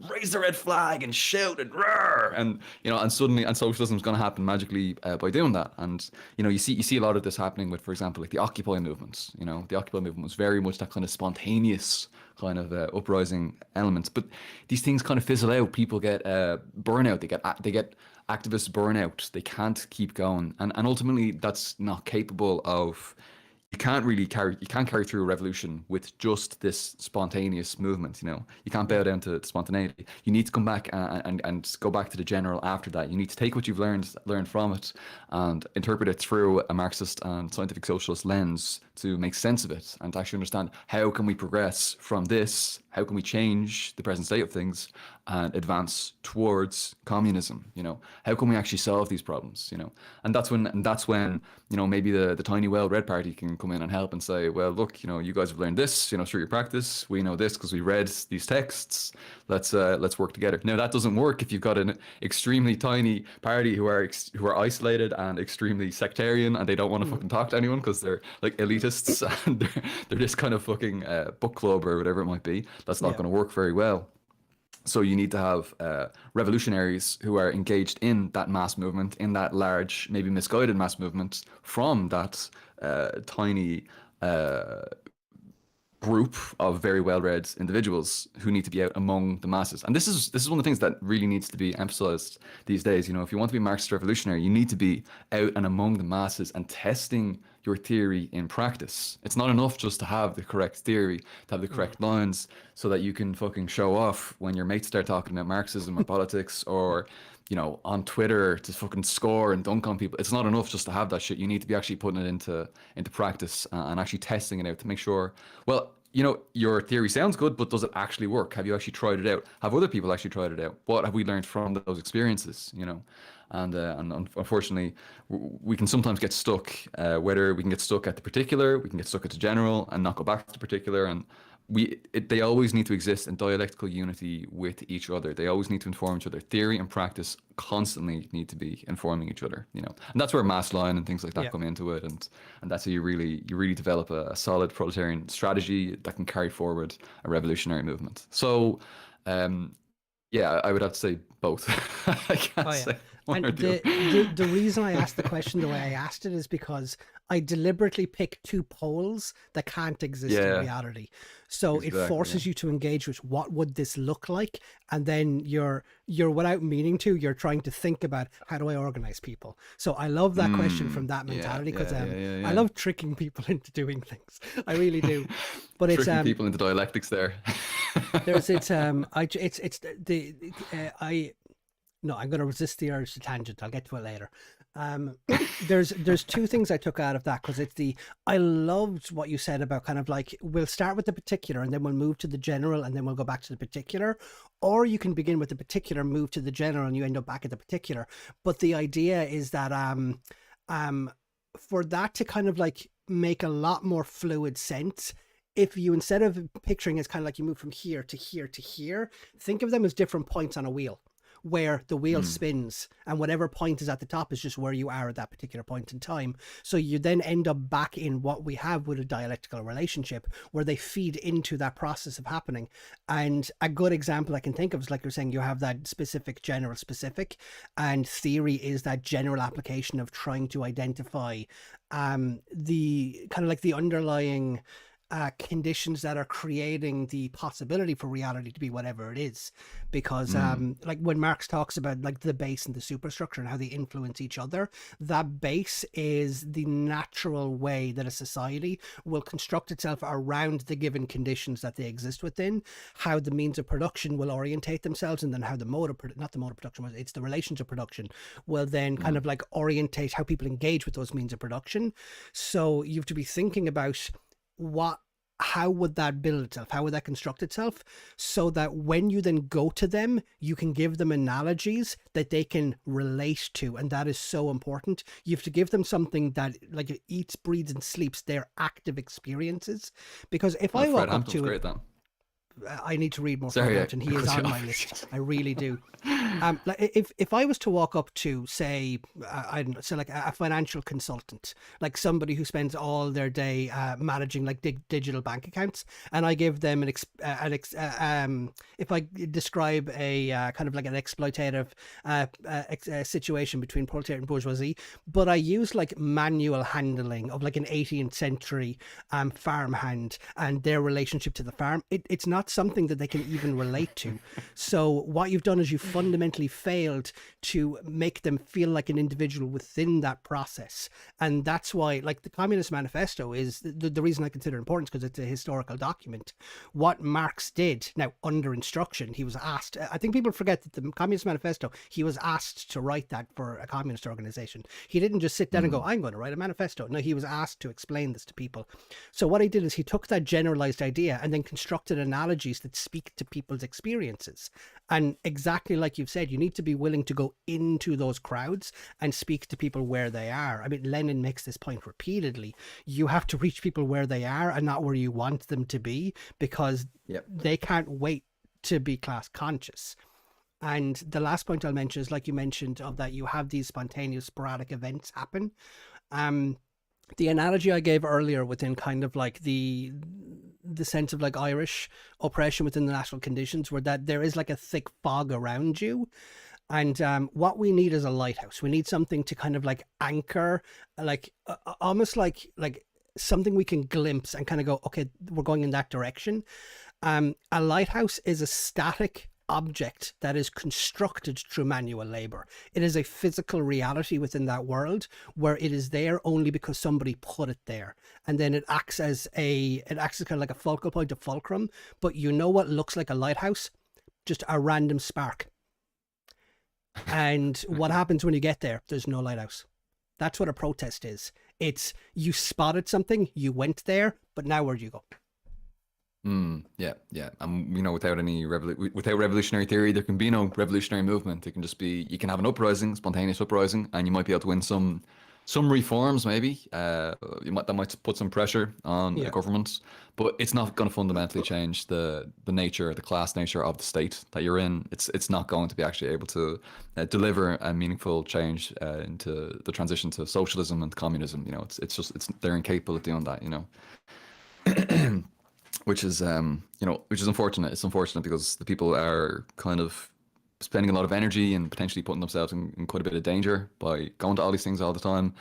raise the red flag and shout and roar. And and suddenly, and socialism is going to happen magically by doing that. And you see a lot of this happening with, for example, like the Occupy movement. The Occupy movement was very much that kind of spontaneous kind of uprising elements. But these things kind of fizzle out. People get burnout. They get activist burnout. They can't keep going, and ultimately that's not capable of. You can't carry through a revolution with just this spontaneous movement. You can't bow down to spontaneity. You need to come back and go back to the general after that. You need to take what you've learned from it and interpret it through a Marxist and scientific socialist lens to make sense of it and to actually understand how can we progress from this, how can we change the present state of things and advance towards communism. How can we actually solve these problems? And that's when maybe the tiny well red party can come in and help and say, well, look, you guys have learned this through your practice. We know this because we read these texts. Let's work together. Now that doesn't work if you've got an extremely tiny party who are isolated and extremely sectarian, and they don't want to fucking talk to anyone because they're like elitists and they're this kind of fucking book club or whatever it might be. That's not going to work very well. So you need to have revolutionaries who are engaged in that mass movement, in that large, maybe misguided mass movement from that tiny group of very well-read individuals who need to be out among the masses. And this is one of the things that really needs to be emphasized these days. If you want to be Marxist revolutionary, you need to be out and among the masses and testing your theory in practice. It's not enough just to have the correct theory, to have the correct lines, so that you can fucking show off when your mates start talking about Marxism or politics or on Twitter to fucking score and dunk on people. It's not enough just to have that shit. You need to be actually putting it into practice and actually testing it out to make sure, well, your theory sounds good, but does it actually work? Have you actually tried it out? Have other people actually tried it out? What have we learned from those experiences? And unfortunately, we can sometimes get stuck, whether we can get stuck at the particular, we can get stuck at the general and not go back to the particular. And they always need to exist in dialectical unity with each other. They always need to inform each other. Theory and practice constantly need to be informing each other, and that's where mass line and things like that come into it. And that's how you really develop a solid proletarian strategy that can carry forward a revolutionary movement. So, I would have to say both. I can't say one or the other.
The reason I asked the question the way I asked it is because I deliberately picked two poles that can't exist in reality. So it forces you to engage with what would this look like, and then you're without meaning to, you're trying to think about how do I organize people. So I love that question from that mentality because I love tricking people into doing things. I really do. But it's
tricking people into dialectics there.
No, I'm going to resist the urge to tangent. I'll get to it later. There's two things I took out of that, because I loved what you said about kind of like, we'll start with the particular and then we'll move to the general and then we'll go back to the particular, or you can begin with the particular, move to the general, and you end up back at the particular. But the idea is that for that to kind of like make a lot more fluid sense, if you, instead of picturing as kind of like you move from here to here to here, think of them as different points on a wheel, where the wheel spins, and whatever point is at the top is just where you are at that particular point in time. So you then end up back in what we have with a dialectical relationship, where they feed into that process of happening. And a good example I can think of is, like you're saying, you have that specific, general, specific, and theory is that general application of trying to identify the kind of like the underlying conditions that are creating the possibility for reality to be whatever it is. Because like when Marx talks about like the base and the superstructure and how they influence each other, that base is the natural way that a society will construct itself around the given conditions that they exist within, how the means of production will orientate themselves, and then how the mode of not the mode of production, it's the relations of production will then kind of like orientate how people engage with those means of production. So you have to be thinking about how would that build itself? How would that construct itself? So that when you then go to them, you can give them analogies that they can relate to. And that is so important. You have to give them something that like eats, breathes, and sleeps their active experiences. Because if I
Fred
walk up
Hampton's
to
great
it,
at that.
I need to read more
Sorry,
Fred
yeah,
Hampton.
I
He is
cut you
on my
off.
list. I really do. Like if I was to walk up to, say, I don't know, so like a financial consultant, like somebody who spends all their day managing like digital bank accounts, and I give them if I describe a kind of like an exploitative situation between proletariat and bourgeoisie, but I use like manual handling of like an 18th century farmhand and their relationship to the farm, it's not something that they can even relate to. So what you've done is you fundamentally failed to make them feel like an individual within that process. And that's why, like, the Communist Manifesto is the reason I consider it important, because it's a historical document. What Marx did, now under instruction, he was asked, I think people forget that the Communist Manifesto, he was asked to write that for a communist organization. He didn't just sit down and go, I'm going to write a manifesto. No, he was asked to explain this to people. So what he did is he took that generalized idea and then constructed analogies that speak to people's experiences. And exactly like you've said, you need to be willing to go into those crowds and speak to people where they are. I mean, Lenin makes this point repeatedly. You have to reach people where they are and not where you want them to be, because they can't wait to be class conscious. And the last point I'll mention is, like you mentioned, of that you have these spontaneous sporadic events happen. The analogy I gave earlier within kind of like the sense of like Irish oppression within the national conditions, where that there is like a thick fog around you. And what we need is a lighthouse. We need something to kind of like anchor, like almost like something we can glimpse and kind of go, okay, we're going in that direction. A lighthouse is a static object that is constructed through manual labor. It is a physical reality within that world where it is there only because somebody put it there, and then it acts as kind of like a focal point, a fulcrum. But you know what looks like a lighthouse? Just a random spark. And what happens when you get there? There's no lighthouse. That's what a protest is. It's you spotted something, you went there, but now where do you go?
Yeah. You know, without revolutionary theory, there can be no revolutionary movement. It can just be, you can have an uprising, spontaneous uprising, and you might be able to win some reforms, maybe. That might put some pressure on the government, but it's not going to fundamentally change the nature, the class nature of the state that you're in. It's not going to be actually able to deliver a meaningful change into the transition to socialism and communism. You know, they're incapable of doing that. You know. Which is which is unfortunate. It's unfortunate because the people are kind of spending a lot of energy and potentially putting themselves in quite a bit of danger by going to all these things all the time.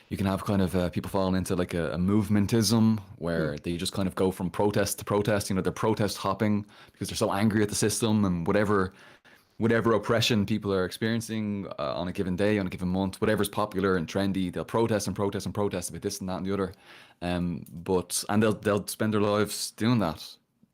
You can have kind of people falling into like a movementism where they just kind of go from protest to protest. You know, they're protest hopping because they're so angry at the system and whatever oppression people are experiencing on a given day, on a given month, whatever's popular and trendy, they'll protest and protest and protest about this and that and the other. And they'll spend their lives doing that.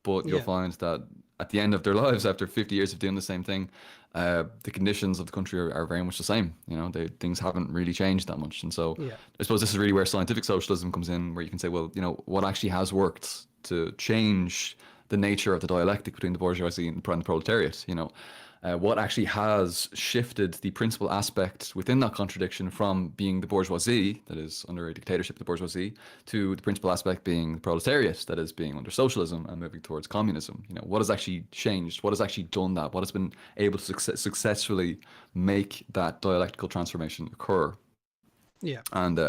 But you'll find that at the end of their lives, after 50 years of doing the same thing, the conditions of the country are very much the same. You know, things haven't really changed that much. And so I suppose this is really where scientific socialism comes in, where you can say, well, you know, what actually has worked to change the nature of the dialectic between the bourgeoisie and the proletariat, you know. What actually has shifted the principal aspect within that contradiction from being the bourgeoisie, that is under a dictatorship of the bourgeoisie, to the principal aspect being the proletariat, that is being under socialism and moving towards communism. You know, what has actually changed? What has actually done that? What has been able to successfully make that dialectical transformation occur?
Yeah.
And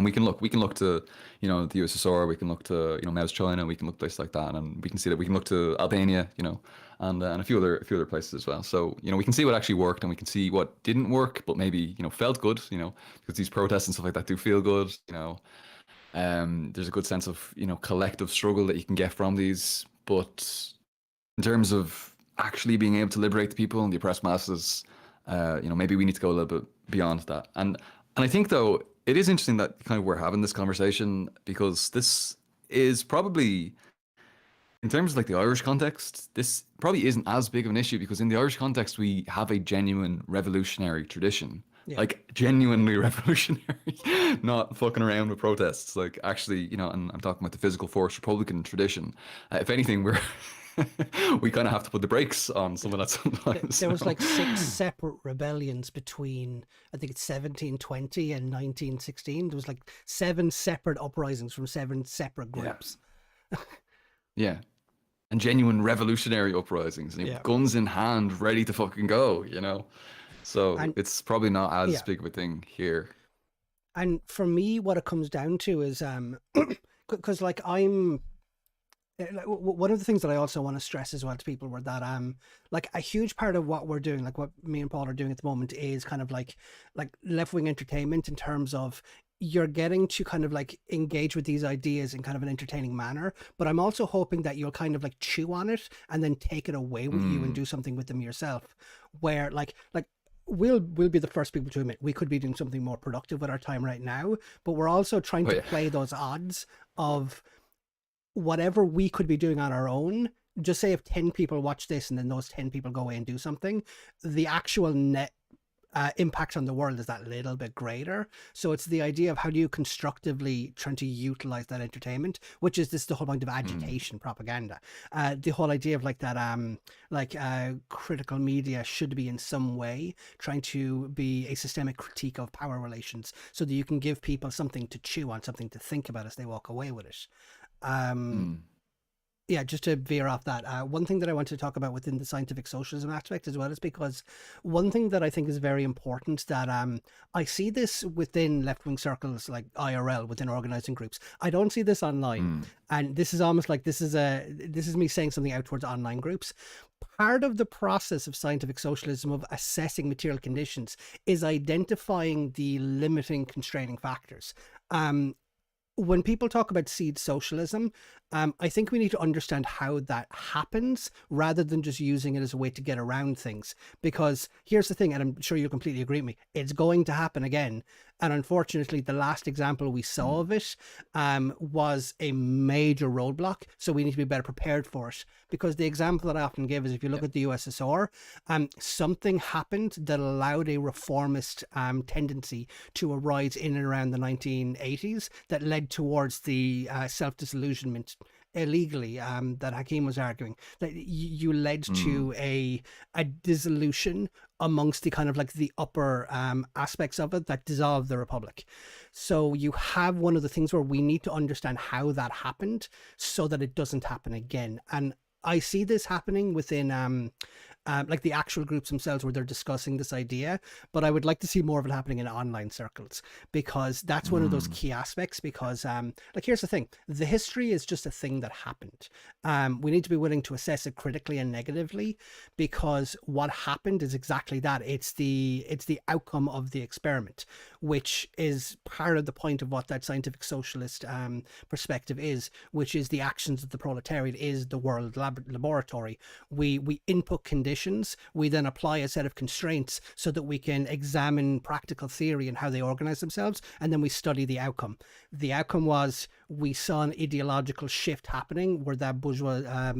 we can look to, you know, the USSR, we can look to, you know, Mao's China, we can look places like that, and we can see that we can look to Albania, you know, and a few other places as well. So, you know, we can see what actually worked and we can see what didn't work, but maybe, you know, felt good, you know, because these protests and stuff like that do feel good, you know. There's a good sense of, you know, collective struggle that you can get from these, but in terms of actually being able to liberate the people and the oppressed masses, you know, maybe we need to go a little bit beyond that. And I think, though, it is interesting that kind of we're having this conversation, because this is probably, in terms of like the Irish context, this probably isn't as big of an issue, because in the Irish context, we have a genuine revolutionary tradition.
Yeah.
like genuinely revolutionary, not fucking around with protests. Like actually, you know, and I'm talking about the physical force Republican tradition. If anything, we're we kind of have to put the brakes on some of that sometimes.
There
You
was
know?
like 6 separate rebellions between, I think it's 1720 and 1916. There was like 7 separate uprisings from 7 separate
Yeah,
groups.
yeah, and genuine revolutionary uprisings, and
Yeah.
guns in hand, ready to fucking go. You know, so
And
it's probably not as
yeah.
big of a thing here.
And for me, what it comes down to is, because like I'm, one of the things that I also want to stress as well to people were that like a huge part of what we're doing, like what me and Paul are doing at the moment, is kind of like left-wing entertainment, in terms of you're getting to kind of like engage with these ideas in kind of an entertaining manner, but I'm also hoping that you'll kind of like chew on it and then take it away with you and
Mm.
do something with them yourself, where like we'll be the first people to admit we could be doing something more productive with our time right now, but we're also trying
Oh
to
yeah.
play those odds of whatever we could be doing on our own. Just say if 10 people watch this and then those 10 people go away and do something, the actual net impact on the world is that little bit greater. So it's the idea of how do you constructively trying to utilize that entertainment, which is this the whole point of
Mm.
agitation propaganda. The whole idea of like that critical media should be in some way trying to be a systemic critique of power relations, so that you can give people something to chew on, something to think about as they walk away with it. um
Mm.
yeah, just to veer off that, one thing that I want to talk about within the scientific socialism aspect as well is because one thing that I think is very important, that I see this within left-wing circles, like IRL, within organizing groups. I don't see this online,
Mm.
and this is almost like this is me saying something out towards online groups. Part of the process of scientific socialism, of assessing material conditions, is identifying the limiting constraining factors. When people talk about seed socialism, I think we need to understand how that happens rather than just using it as a way to get around things. Because here's the thing, and I'm sure you'll completely agree with me, it's going to happen again. And unfortunately, the last example we saw
Mm.
of it was a major roadblock. So we need to be better prepared for it. Because the example that I often give is, if you look
Yeah.
at the USSR, something happened that allowed a reformist tendency to arise in and around the 1980s that led towards the self-disillusionment illegally, that Hakim was arguing, that you led
Mm.
to a dissolution amongst the kind of like the upper aspects of it that dissolved the republic. So you have one of the things where we need to understand how that happened so that it doesn't happen again. And I see this happening within like the actual groups themselves, where they're discussing this idea, but I would like to see more of it happening in online circles, because that's one of those
Mm.
key aspects. Because like, here's the thing, the history is just a thing that happened. We need to be willing to assess it critically and negatively, because what happened is exactly that. It's the outcome of the experiment, which is part of the point of what that scientific socialist perspective is, which is the actions of the proletariat is the world laboratory. We input conditions, we then apply a set of constraints so that we can examine practical theory and how they organize themselves, and then we study the outcome. The outcome was, we saw an ideological shift happening where that bourgeois,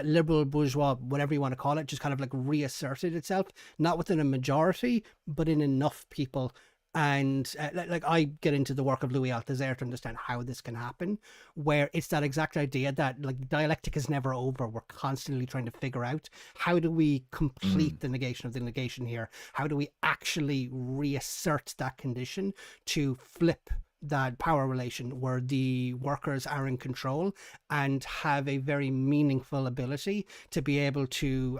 liberal bourgeois, whatever you want to call it, just kind of like reasserted itself, not within a majority, but in enough people. And like I get into the work of Louis Althusser to understand how this can happen, where it's that exact idea that like dialectic is never over. We're constantly trying to figure out, how do we
Mm.
complete the negation of the negation here? How do we actually reassert that condition to flip that power relation where the workers are in control and have a very meaningful ability to be able to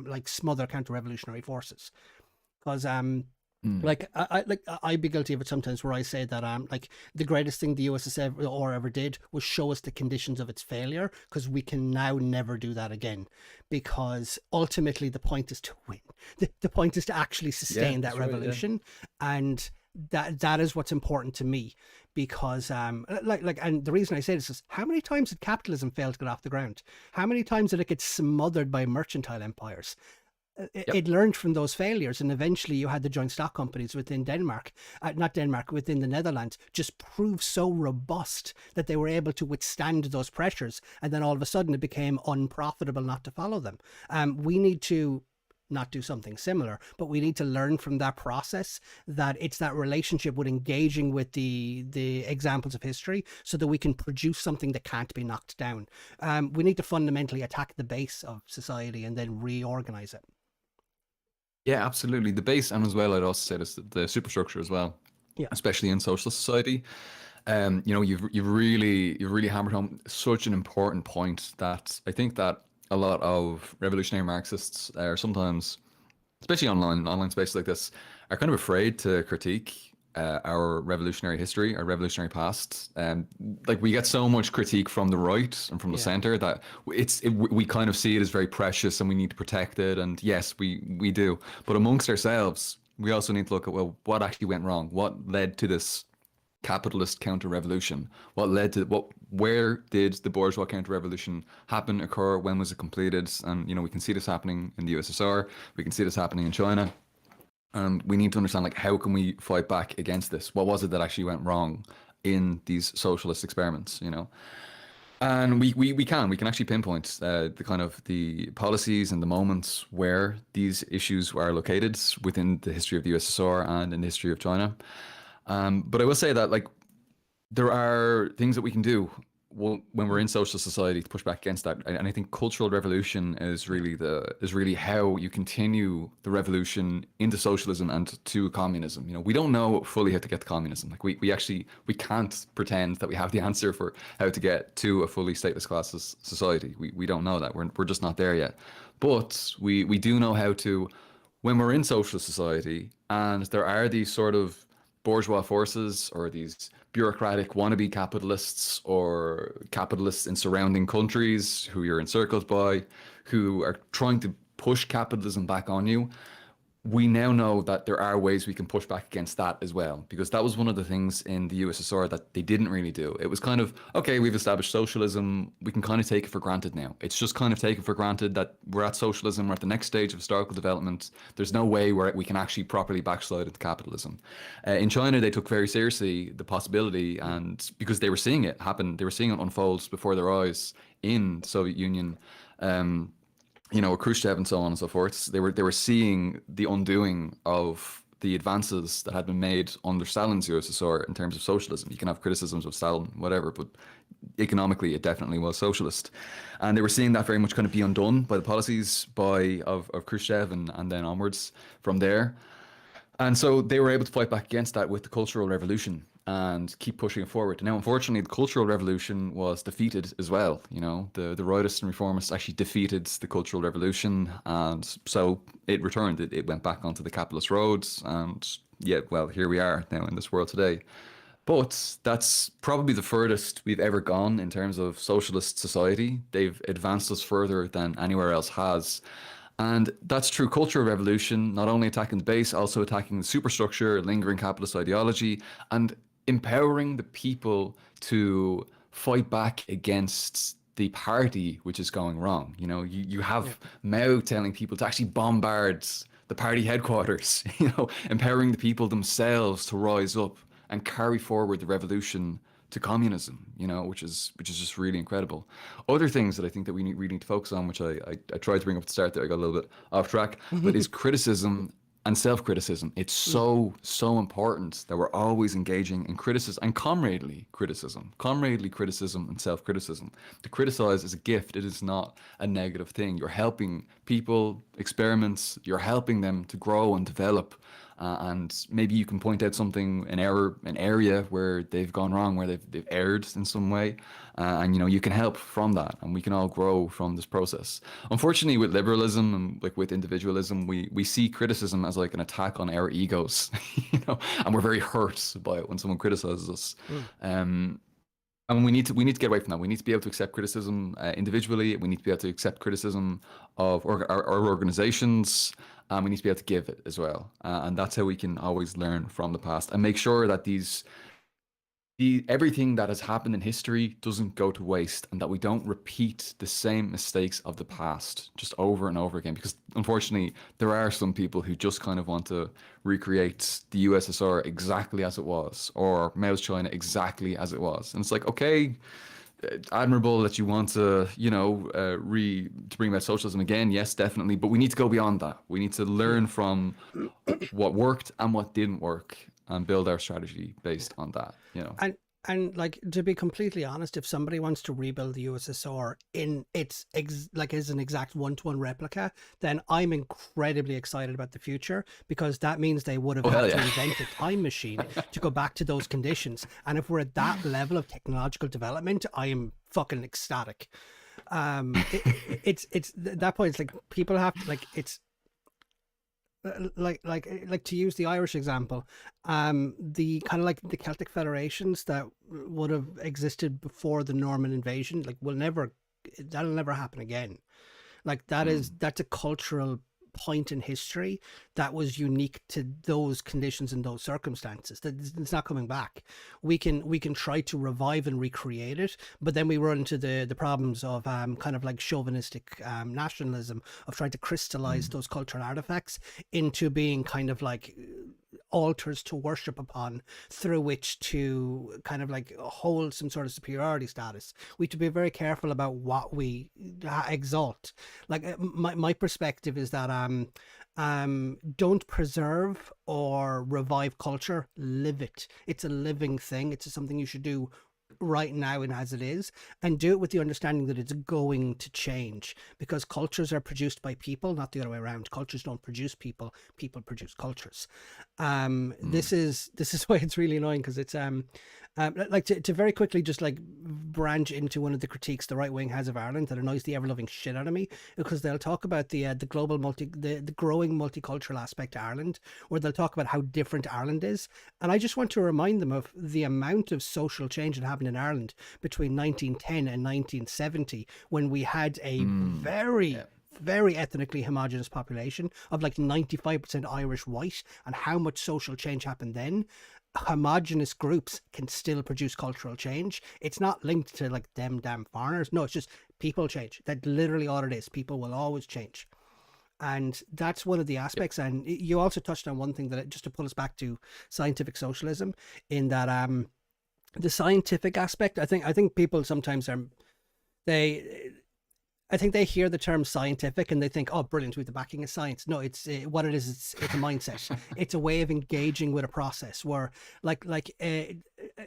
like smother counter-revolutionary forces? Because
Mm.
like I'd be guilty of it sometimes, where I say that like the greatest thing the USSR ever did was show us the conditions of its failure, because we can now never do that again, because ultimately the point is to win. The point is to actually
Yeah,
sustain that
that's right. Yeah.
revolution, and that is what's important to me. Because and the reason I say this is, how many times did capitalism fail to get off the ground? How many times did it get smothered by mercantile empires?
Yep.
It learned from those failures, and eventually you had the joint stock companies within Denmark, not Denmark, within the Netherlands, just prove so robust that they were able to withstand those pressures, and then all of a sudden it became unprofitable not to follow them. We need to not do something similar. But we need to learn from that process, that it's that relationship with engaging with the examples of history so that we can produce something that can't be knocked down. We need to fundamentally attack the base of society and then reorganize it.
Yeah, absolutely. The base, and as well, I'd also say this, the superstructure as well,
Yeah.
especially in socialist society. You've really hammered home such an important point that I think that a lot of revolutionary Marxists are sometimes, especially online spaces like this, are kind of afraid to critique our revolutionary history, our revolutionary past. Like we get so much critique from the right and from the
Yeah.
center that we kind of see it as very precious and we need to protect it. And yes, we do. But amongst ourselves, we also need to look at, well, what actually went wrong? What led to this capitalist counter-revolution? Where did the bourgeois counter-revolution happen, occur? When was it completed? And we can see this happening in the USSR. We can see this happening in China. And we need to understand, like, how can we fight back against this? What was it that actually went wrong in these socialist experiments? And we can actually pinpoint the kind of the policies and the moments where these issues are located within the history of the USSR and in the history of China. But I will say that, like, there are things that we can do when we're in social society to push back against that. And I think cultural revolution is really how you continue the revolution into socialism and to communism. We don't know fully how to get to communism. Like we can't pretend that we have the answer for how to get to a fully stateless classes society. We don't know that. We're just not there yet. But we do know how to, when we're in social society and there are these sort of bourgeois forces or these bureaucratic wannabe capitalists or capitalists in surrounding countries who you're encircled by, who are trying to push capitalism back on you. We now know that there are ways we can push back against that as well, because that was one of the things in the USSR that they didn't really do. It was kind of, okay, we've established socialism, we can kind of take it for granted now. It's just kind of taken for granted that we're at socialism, we're at the next stage of historical development. There's no way where we can actually properly backslide into capitalism. In China, they took very seriously the possibility, and because they were seeing it happen, they were seeing it unfold before their eyes in the Soviet Union. Khrushchev and so on and so forth. They were seeing the undoing of the advances that had been made under Stalin's USSR in terms of socialism. You can have criticisms of Stalin, whatever, but economically it definitely was socialist. And they were seeing that very much kind of be undone by the policies of Khrushchev and then onwards from there. And so they were able to fight back against that with the Cultural Revolution and keep pushing it forward. Now, unfortunately, the Cultural Revolution was defeated as well. The rightists and reformists actually defeated the Cultural Revolution, and so it returned. It went back onto the capitalist roads, and yeah, well, here we are now in this world today. But that's probably the furthest we've ever gone in terms of socialist society. They've advanced us further than anywhere else has. And that's true cultural revolution, not only attacking the base, also attacking the superstructure, lingering capitalist ideology, and empowering the people to fight back against the party which is going wrong. You have Mao telling people to actually bombard the party headquarters, empowering the people themselves to rise up and carry forward the revolution to communism, which is just really incredible. Other things that I think that we really need to focus on, which I tried to bring up at the start there, I got a little bit off track, but is criticism and self-criticism. It's so important that we're always engaging in criticism and comradely criticism and self-criticism. To criticize is a gift. It is not a negative thing. You're helping people, experiments, you're helping them to grow and develop. And maybe you can point out something, an area where they've gone wrong, where they've erred in some way, and you can help from that, and we can all grow from this process. Unfortunately, with liberalism and like with individualism, we see criticism as like an attack on our egos, and we're very hurt by it when someone criticizes us. And we need to get away from that. We need to be able to accept criticism individually. We need to be able to accept criticism of our organizations. We need to be able to give it as well. And that's how we can always learn from the past and make sure that everything that has happened in history doesn't go to waste, and that we don't repeat the same mistakes of the past just over and over again. Because unfortunately, there are some people who just kind of want to recreate the USSR exactly as it was, or Mao's China exactly as it was. And it's like, okay, admirable that you want to, to bring about socialism again. Yes, definitely. But we need to go beyond that. We need to learn from what worked and what didn't work and build our strategy based on that,
And like, to be completely honest, if somebody wants to rebuild the USSR in its as an exact one-to-one replica, then I'm incredibly excited about the future, because that means they would have had to invent a time machine to go back to those conditions. And if we're at that level of technological development, I am fucking ecstatic. It's at that point, it's like people have to, like, it's like to use the Irish example, the kind of like the Celtic federations that would have existed before the Norman invasion, like that'll never happen again. Like that's a cultural point in history that was unique to those conditions and those circumstances. That it's not coming back. We can try to revive and recreate it, but then we run into the problems of kind of like chauvinistic nationalism, of trying to crystallize those cultural artifacts into being kind of like altars to worship upon, through which to kind of like hold some sort of superiority status. We have to be very careful about what we exalt. Like my perspective is that don't preserve or revive culture, live it. It's a living thing. It's something you should do right now and as it is, and do it with the understanding that it's going to change, because cultures are produced by people, not the other way around. Cultures don't produce people, people produce cultures. This is why it's really annoying, because it's like to very quickly just like branch into one of the critiques the right wing has of Ireland that annoys the ever-loving shit out of me, because they'll talk about the global the growing multicultural aspect to Ireland, or they'll talk about how different Ireland is, and I just want to remind them of the amount of social change that happened in Ireland between 1910 and 1970, when we had a very ethnically homogenous population of like 95% Irish white, and how much social change happened then. Homogenous groups can still produce cultural change. It's not linked to like them damn foreigners. No, it's just people change. That's literally all it is. People will always change. And that's one of the aspects. And you also touched on one thing, that just to pull us back to scientific socialism, in that the scientific aspect, I think people sometimes I think they hear the term scientific and they think, oh, brilliant, with the backing of science. No, it's what it is. It's a mindset. It's a way of engaging with a process where,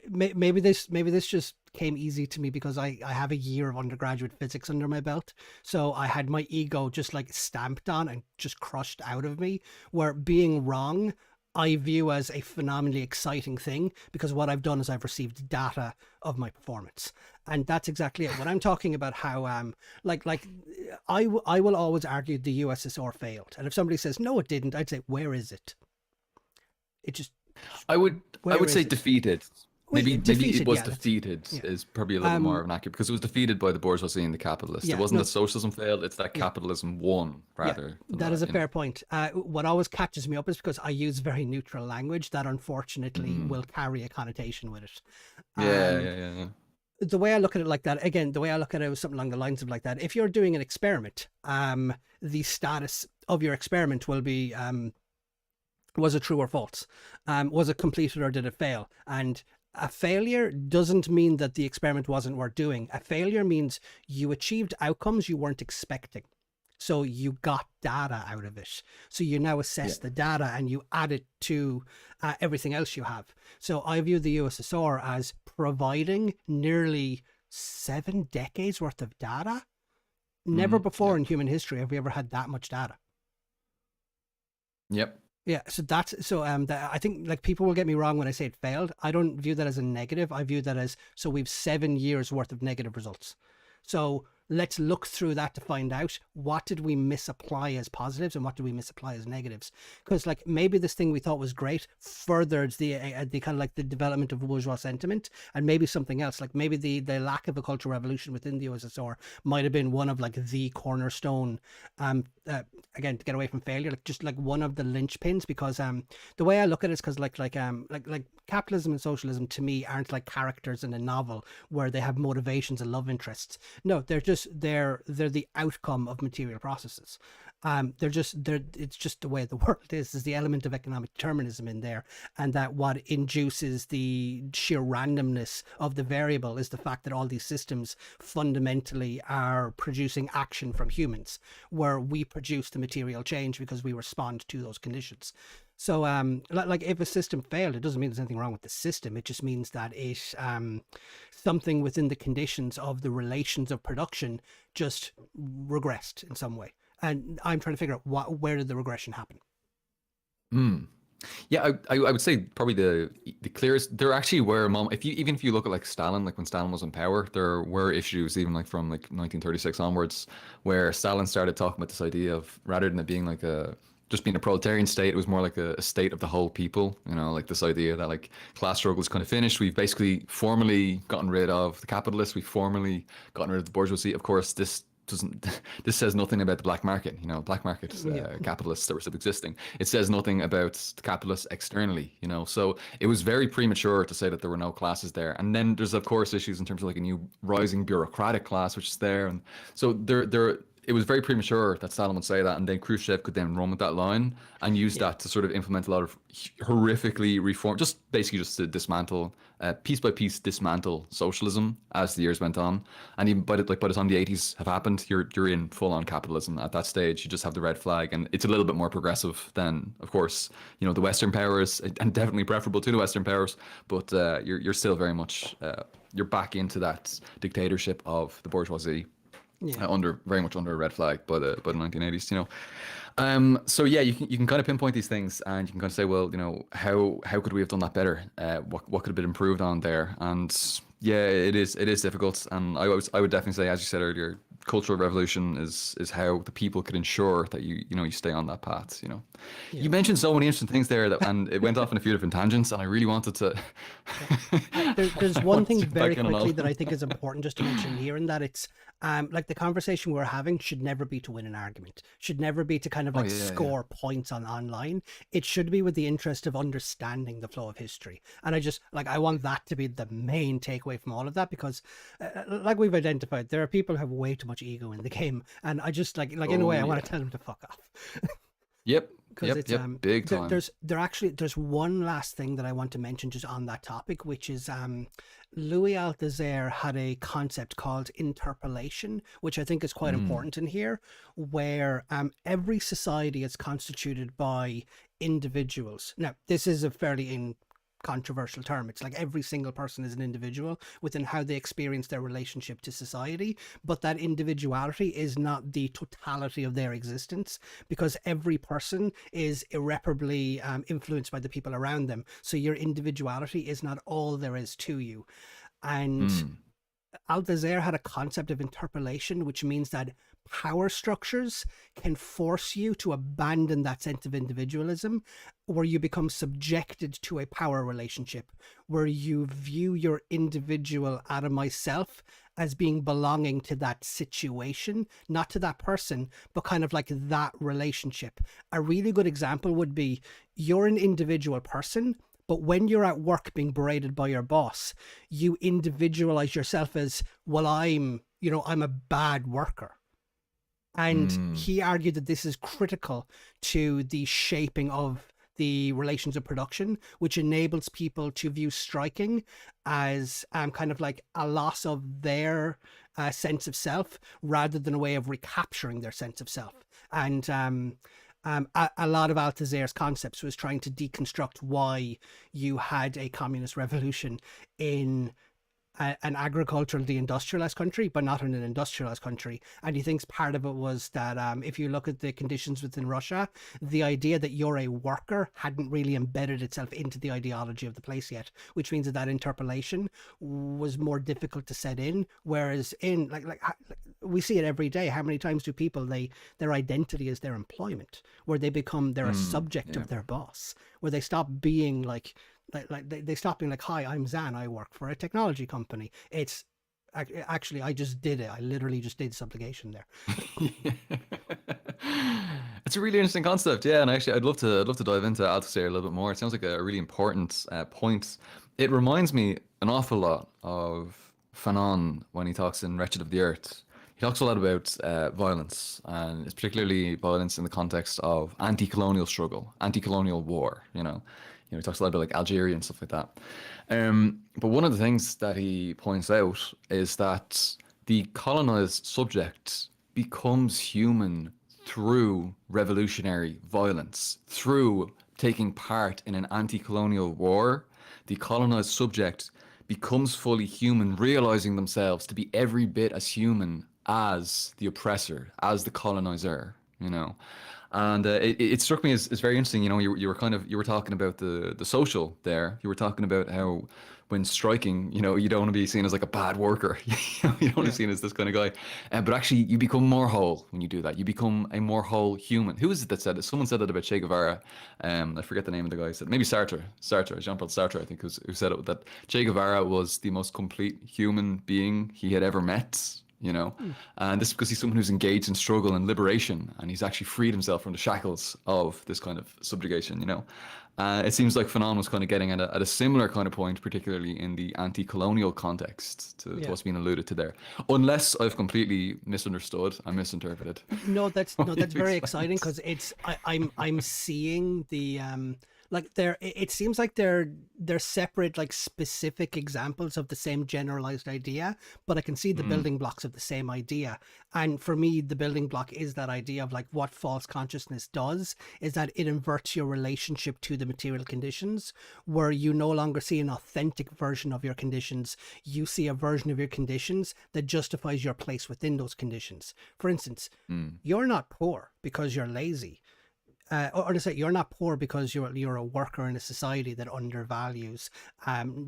maybe this just came easy to me because I have a year of undergraduate physics under my belt. So I had my ego just like stamped on and just crushed out of me, where being wrong I view as a phenomenally exciting thing, because what I've done is I've received data of my performance. And that's exactly it. When I'm talking about how I will always argue the USSR failed. And if somebody says, no, it didn't, I'd say, where is it? It just...
I would say defeated. Maybe it was defeated is probably a little more inaccurate, because it was defeated by the bourgeoisie and the capitalists. It wasn't that socialism failed, it's that capitalism won, rather.
That is a fair point. What always catches me up is because I use very neutral language that unfortunately will carry a connotation with it.
Yeah.
The way I look at it like that, again, the way I look at it was something along the lines of like that. If you're doing an experiment, the status of your experiment will be, was it true or false? Was it completed or did it fail? And a failure doesn't mean that the experiment wasn't worth doing. A failure means you achieved outcomes you weren't expecting. So you got data out of it. So you now assess the data and you add it to everything else you have. So I view the USSR as providing nearly 7 decades worth of data. Never before in human history have we ever had that much data.
Yep.
Yeah, so I think like people will get me wrong when I say it failed. I don't view that as a negative. I view that as, so we've 7 years worth of negative results. So let's look through that to find out what did we misapply as positives and what did we misapply as negatives. Because like maybe this thing we thought was great furthered the kind of like the development of bourgeois sentiment, and maybe something else, like maybe the lack of a cultural revolution within the USSR might have been one of like the cornerstone again, to get away from failure, like just like one of the linchpins, because the way I look at it is because like capitalism and socialism to me aren't like characters in a novel where they have motivations and love interests. No, they're the outcome of material processes. It's just the way the world is. There's the element of economic determinism in there, and that what induces the sheer randomness of the variable is the fact that all these systems fundamentally are producing action from humans, where we produce the material change because we respond to those conditions. So, like if a system failed, it doesn't mean there's anything wrong with the system. It just means that it, something within the conditions of the relations of production just regressed in some way. And I'm trying to figure out where did the regression happen?
Yeah, I would say probably the clearest. There actually were even if you look at like Stalin, like when Stalin was in power, there were issues even like from like 1936 onwards, where Stalin started talking about this idea of, rather than it being like a just being a proletarian state, it was more like a state of the whole people. You know, like this idea that like class struggle is kind of finished. We've basically formally gotten rid of the capitalists. We've formally gotten rid of the bourgeoisie. Of course, this says nothing about the black market, you know, black market capitalists that were still existing. It says nothing about the capitalists externally, you know. So it was very premature to say that there were no classes there. And then there's of course issues in terms of like a new rising bureaucratic class which is there, and so there it was very premature that Stalin would say that, and then Khrushchev could then run with that line and use that to sort of implement a lot of horrifically reform, just basically just to dismantle, piece by piece, dismantle socialism as the years went on. And even by the time the 80s have happened, you're in full on capitalism at that stage. You just have the red flag, and it's a little bit more progressive than, of course, you know, the Western powers, and definitely preferable to the Western powers. But you're still very much you're back into that dictatorship of the bourgeoisie. Very much under a red flag by the 1980s, you know. So yeah, you can kind of pinpoint these things, and you can kind of say, well, you know, how could we have done that better? What could have been improved on there? And yeah, it is difficult. And I would definitely say, as you said earlier, cultural revolution is how the people could ensure that you stay on that path. You know, you mentioned so many interesting things there, and it went off in a few different tangents, and I really wanted to.
There's one thing very quickly that I think is important just to mention here, and that it's like the conversation we're having should never be to win an argument, should never be to kind of like score points online. It should be with the interest of understanding the flow of history. And I want that to be the main takeaway from all of that, because like we've identified, there are people who have way too much ego in the game, and I just like in a way I want to tell them to fuck off.
Yep. Big time.
There's one last thing that I want to mention just on that topic, which is Louis Althusser had a concept called interpolation, which I think is quite important in here, where every society is constituted by individuals. Now, this is a fairly controversial term. It's like every single person is an individual within how they experience their relationship to society, but that individuality is not the totality of their existence, because every person is irreparably influenced by the people around them. So your individuality is not all there is to you. And Althusser had a concept of interpolation, which means that power structures can force you to abandon that sense of individualism, where you become subjected to a power relationship, where you view your individual myself as being belonging to that situation, not to that person, but kind of like that relationship. A really good example would be, you're an individual person, but when you're at work being berated by your boss, you individualize yourself as, well, I'm a bad worker. And he argued that this is critical to the shaping of the relations of production, which enables people to view striking as kind of like a loss of their sense of self, rather than a way of recapturing their sense of self. And a lot of Althusser's concepts was trying to deconstruct why you had a communist revolution in an agricultural deindustrialized country, but not in an industrialized country. And he thinks part of it was that if you look at the conditions within Russia, the idea that you're a worker hadn't really embedded itself into the ideology of the place yet, which means that interpolation was more difficult to set in. Whereas in like we see it every day, how many times do people, their identity is their employment, where they're a subject of their boss, where they stop being like they stop being like, hi, I'm Zahn, I work for a technology company. It's actually, I just did it. I literally just did subjugation there.
It's a really interesting concept, yeah. And actually, I'd love to dive into Althusser a little bit more. It sounds like a really important point. It reminds me an awful lot of Fanon when he talks in Wretched of the Earth. He talks a lot about violence, and it's particularly violence in the context of anti-colonial struggle, anti-colonial war. He talks a lot about like Algeria and stuff like that. But one of the things that he points out is that the colonized subject becomes human through revolutionary violence, through taking part in an anti-colonial war. The colonized subject becomes fully human, realizing themselves to be every bit as human as the oppressor, as the colonizer, And it struck me as very interesting. You were talking about the social there. You were talking about how when striking, you don't want to be seen as like a bad worker. You don't want to be seen as this kind of guy. But actually, you become more whole when you do that. You become a more whole human. Who is it that said it? Someone said that about Che Guevara. I forget the name of the guy who said, maybe Sartre, Jean-Paul Sartre, I think, who said it, that Che Guevara was the most complete human being he had ever met. And this is because he's someone who's engaged in struggle and liberation, and he's actually freed himself from the shackles of this kind of subjugation. It seems like Fanon was kind of getting at a similar kind of point, particularly in the anti-colonial context to what's been alluded to there. Unless I've completely misunderstood and misinterpreted.
That's very exciting, because I'm seeing the like it seems like they're separate, like specific examples of the same generalized idea, but I can see the building blocks of the same idea. And for me, the building block is that idea of like what false consciousness does is that it inverts your relationship to the material conditions, where you no longer see an authentic version of your conditions. You see a version of your conditions that justifies your place within those conditions. For instance, you're not poor because you're lazy. Or to say, you're not poor because you're a worker in a society that undervalues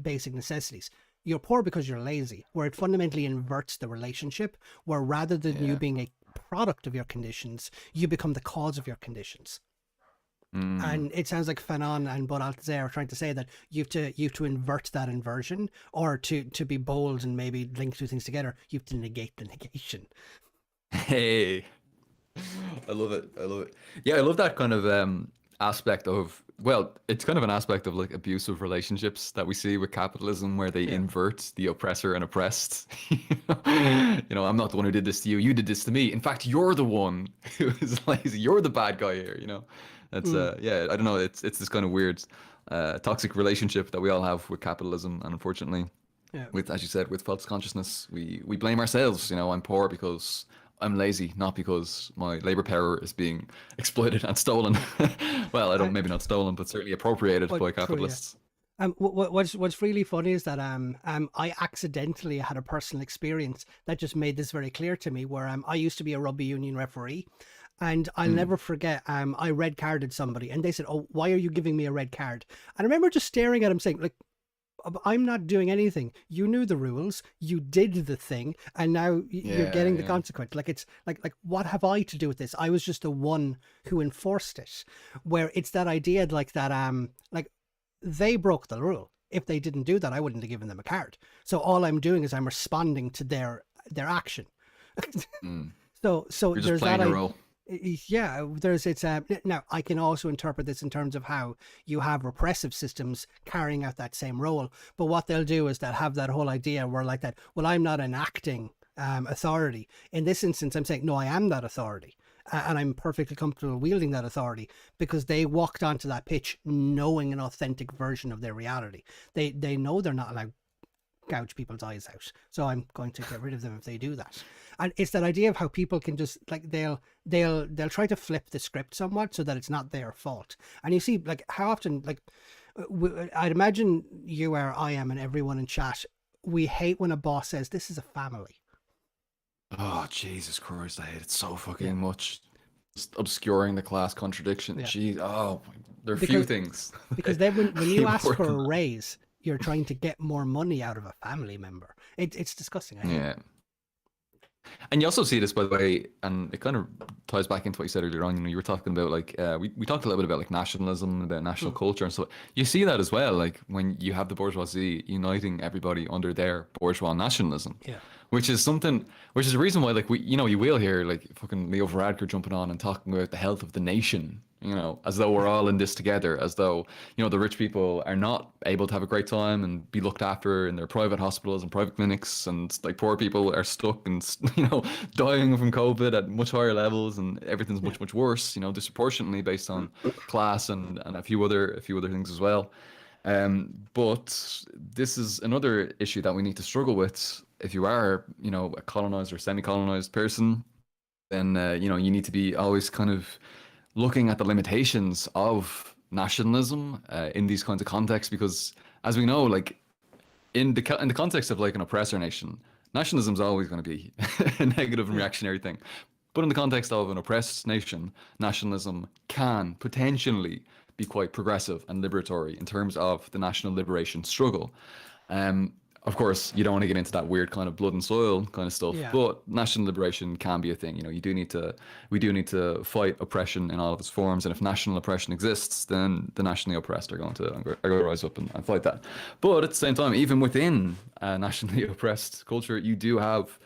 basic necessities. You're poor because you're lazy, where it fundamentally inverts the relationship, where rather than you being a product of your conditions, you become the cause of your conditions. And it sounds like Fanon and Bud Althusser are trying to say that you have to invert that inversion, or to be bold and maybe link two things together, you have to negate the negation.
Hey. I love it. Yeah, I love that kind of aspect of, well, it's kind of an aspect of like abusive relationships that we see with capitalism, where they invert the oppressor and oppressed. I'm not the one who did this to you. You did this to me. In fact, you're the one who is lazy. You're the bad guy here. That's I don't know. It's this kind of weird, toxic relationship that we all have with capitalism, and unfortunately, with, as you said, with false consciousness, we blame ourselves. I'm poor because I'm lazy, not because my labor power is being exploited and stolen. Well, maybe not stolen, but certainly appropriated by capitalists.
What's really funny is that I accidentally had a personal experience that just made this very clear to me, where I used to be a rugby union referee, and I'll never forget, I red carded somebody, and they said, "Oh, why are you giving me a red card?" And I remember just staring at him saying, like, I'm not doing anything. You knew the rules, you did the thing, and now you're getting the consequence. Like, it's like what have I to do with this? I was just the one who enforced it. Where it's that idea like that, like they broke the rule. If they didn't do that, I wouldn't have given them a card. So all I'm doing is I'm responding to their action. So
You're just
there's
playing
that
a role.
Yeah, now I can also interpret this in terms of how you have repressive systems carrying out that same role, but what they'll do is they'll have that whole idea where, like, that, well, I'm not enacting authority. In this instance, I'm saying, no, I am that authority, and I'm perfectly comfortable wielding that authority, because they walked onto that pitch knowing an authentic version of their reality. They know they're not allowed gouge people's eyes out, so I'm going to get rid of them if they do that. And it's that idea of how people can just, like, they'll try to flip the script somewhat so that it's not their fault. And you see, like, how often, like, I'd imagine you or I am and everyone in chat, we hate when a boss says, "This is a family."
Oh, Jesus Christ, I hate it so fucking much. Just obscuring the class contradiction. There are few things.
Because then when you ask for a raise, you're trying to get more money out of a family member. It's disgusting.
Yeah. And you also see this, by the way, and it kind of ties back into what you said earlier on. You were talking about, like, we talked a little bit about, like, nationalism, about national culture and stuff. You see that as well, like, when you have the bourgeoisie uniting everybody under their bourgeois nationalism, Which is something, which is the reason why, like, you will hear like fucking Leo Varadkar jumping on and talking about the health of the nation, as though we're all in this together, as though, the rich people are not able to have a great time and be looked after in their private hospitals and private clinics, and like poor people are stuck and, dying from COVID at much higher levels, and everything's much, much worse, disproportionately based on class and a few other things as well. But this is another issue that we need to struggle with. If you are, a colonized or semi-colonized person, then you need to be always kind of looking at the limitations of nationalism in these kinds of contexts, because as we know, like in the context of like an oppressor nation, nationalism is always going to be a negative and reactionary thing. But in the context of an oppressed nation, nationalism can potentially be quite progressive and liberatory in terms of the national liberation struggle. Of course, you don't want to get into that weird kind of blood and soil kind of stuff,
Yeah.
but national liberation can be a thing. We do need to fight oppression in all of its forms, and if national oppression exists, then the nationally oppressed are going to rise up and fight that. But at the same time, even within a nationally oppressed culture, you do have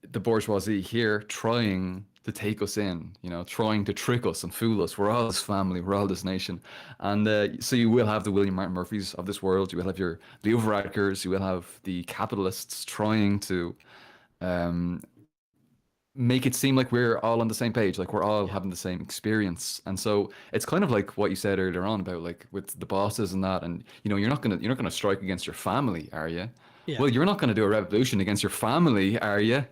the bourgeoisie here trying to take us in, trying to trick us and fool us. We're all this family, we're all this nation. And so you will have the William Martin Murphys of this world, you will have your Leo Varadkars, you will have the capitalists trying to make it seem like we're all on the same page, like we're all having the same experience. And so it's kind of like what you said earlier on about like with the bosses and that, and you're not gonna strike against your family, are you?
Yeah.
Well, you're not going to do a revolution against your family, are you?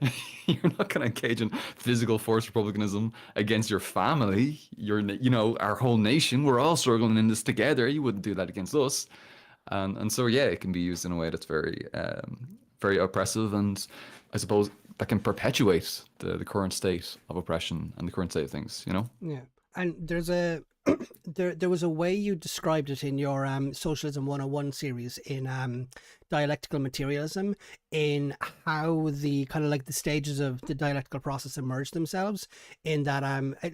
You're not going to engage in physical force republicanism against your family. Our whole nation, we're all struggling in this together. You wouldn't do that against us. And so, yeah, it can be used in a way that's very, very oppressive, and I suppose that can perpetuate the current state of oppression and the current state of things,
Yeah. And there's a there was a way you described it in your Socialism 101 series in dialectical materialism, in how the kind of like the stages of the dialectical process emerge themselves, in that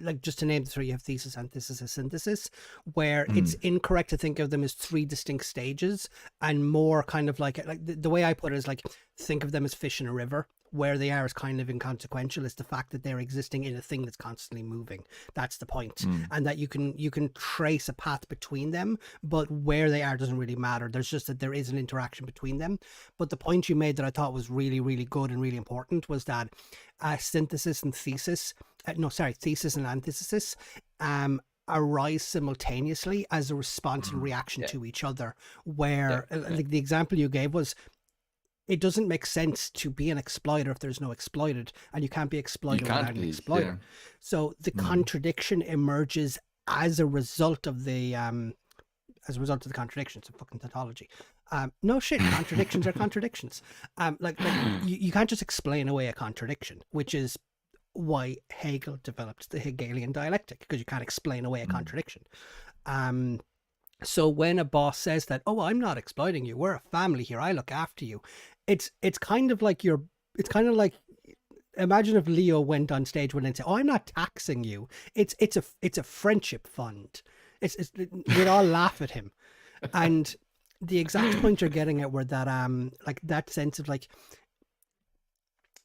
like, just to name the three, you have thesis, antithesis, synthesis, where it's incorrect to think of them as three distinct stages, and more kind of like the way I put it is like, think of them as fish in a river. Where they are is kind of inconsequential. It's the fact that they're existing in a thing that's constantly moving. That's the point. And that you can trace a path between them, but where they are doesn't really matter. There's just that there is an interaction between them. But the point you made that I thought was really, really good and really important was that synthesis and thesis, thesis and antithesis, arise simultaneously as a response and reaction to each other. Where like the example you gave was, it doesn't make sense to be an exploiter if there's no exploited, and you can't be exploited without an exploiter. Yeah. So the contradiction emerges as a result of the contradiction. It's a fucking tautology. No shit, contradictions are contradictions. You can't just explain away a contradiction, which is why Hegel developed the Hegelian dialectic, because you can't explain away a contradiction. So when a boss says that, oh, I'm not exploiting you, we're a family here, I look after you, it's kind of like imagine if Leo went on stage and said, oh, I'm not taxing you, it's a friendship fund. We'd all laugh at him. And the exact point you're getting at, where that like that sense of like,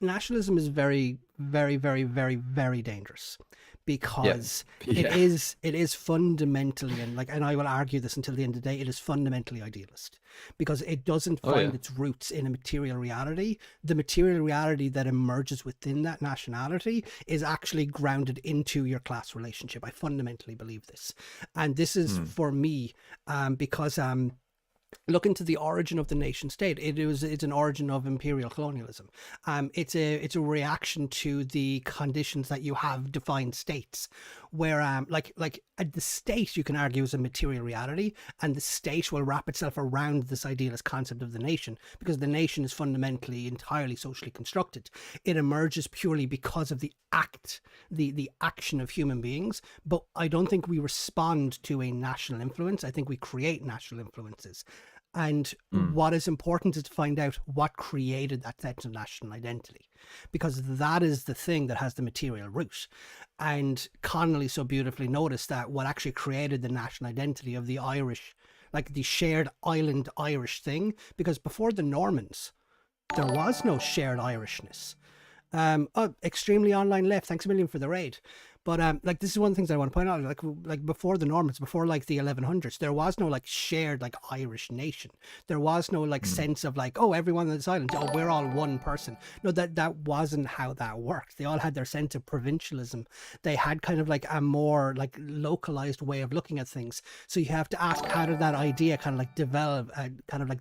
nationalism is very, very, very, very, very dangerous, because it is fundamentally, and I will argue this until the end of the day, it is fundamentally idealist, because it doesn't find its roots in a material reality. The material reality that emerges within that nationality is actually grounded into your class relationship. I fundamentally believe this, and this is for me because look into the origin of the nation state. It's an origin of imperial colonialism. It's a reaction to the conditions that you have defined states, where the state, you can argue, is a material reality, and the state will wrap itself around this idealist concept of the nation, because the nation is fundamentally entirely socially constructed. It emerges purely because of the action of human beings. But I don't think we respond to a national influence. I think we create national influences. And what is important is to find out what created that sense of national identity, because that is the thing that has the material root. And Connolly so beautifully noticed that what actually created the national identity of the Irish, like the shared island Irish thing, because before the Normans, there was no shared Irishness. Oh, extremely online left. Thanks a million for the raid. But like, this is one of the things I want to point out. Like before the Normans, before like the 1100s, there was no like shared like Irish nation. There was no like sense of like, oh, everyone on this island, oh, we're all one person. No, that wasn't how that worked. They all had their sense of provincialism. They had kind of like a more like localized way of looking at things. So you have to ask, how did that idea kind of like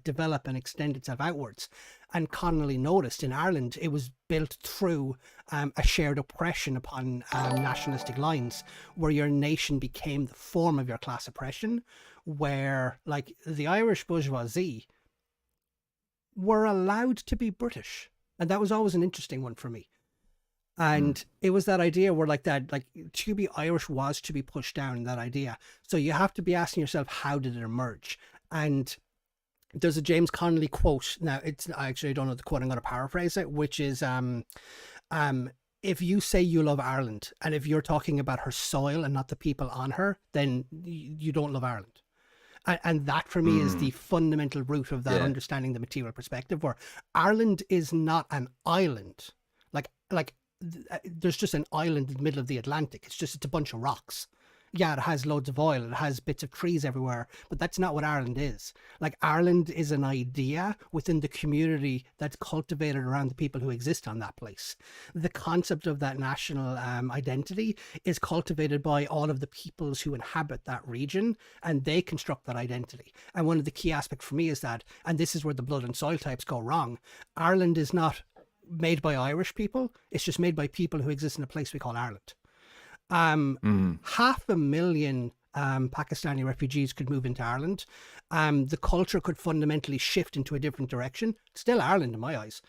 develop and extend itself outwards? And Connolly noticed in Ireland, it was built through a shared oppression upon nationalistic lines, where your nation became the form of your class oppression, where like the Irish bourgeoisie were allowed to be British. And that was always an interesting one for me. And it was that idea where like that, like to be Irish was to be pushed down, that idea. So you have to be asking yourself, how did it emerge? And there's a James Connolly quote. Now, I actually don't know the quote. I'm going to paraphrase it, which is, if you say you love Ireland, and if you're talking about her soil and not the people on her, then you don't love Ireland. And that for me is the fundamental root of that understanding the material perspective, where Ireland is not an island. Like there's just an island in the middle of the Atlantic. It's a bunch of rocks. Yeah, it has loads of oil, it has bits of trees everywhere, but that's not what Ireland is. Like, Ireland is an idea within the community that's cultivated around the people who exist on that place. The concept of that national identity is cultivated by all of the peoples who inhabit that region, and they construct that identity. And one of the key aspects for me is that, and this is where the blood and soil types go wrong, Ireland is not made by Irish people, it's just made by people who exist in a place we call Ireland. 500,000 Pakistani refugees could move into Ireland. The culture could fundamentally shift into a different direction. It's still Ireland in my eyes,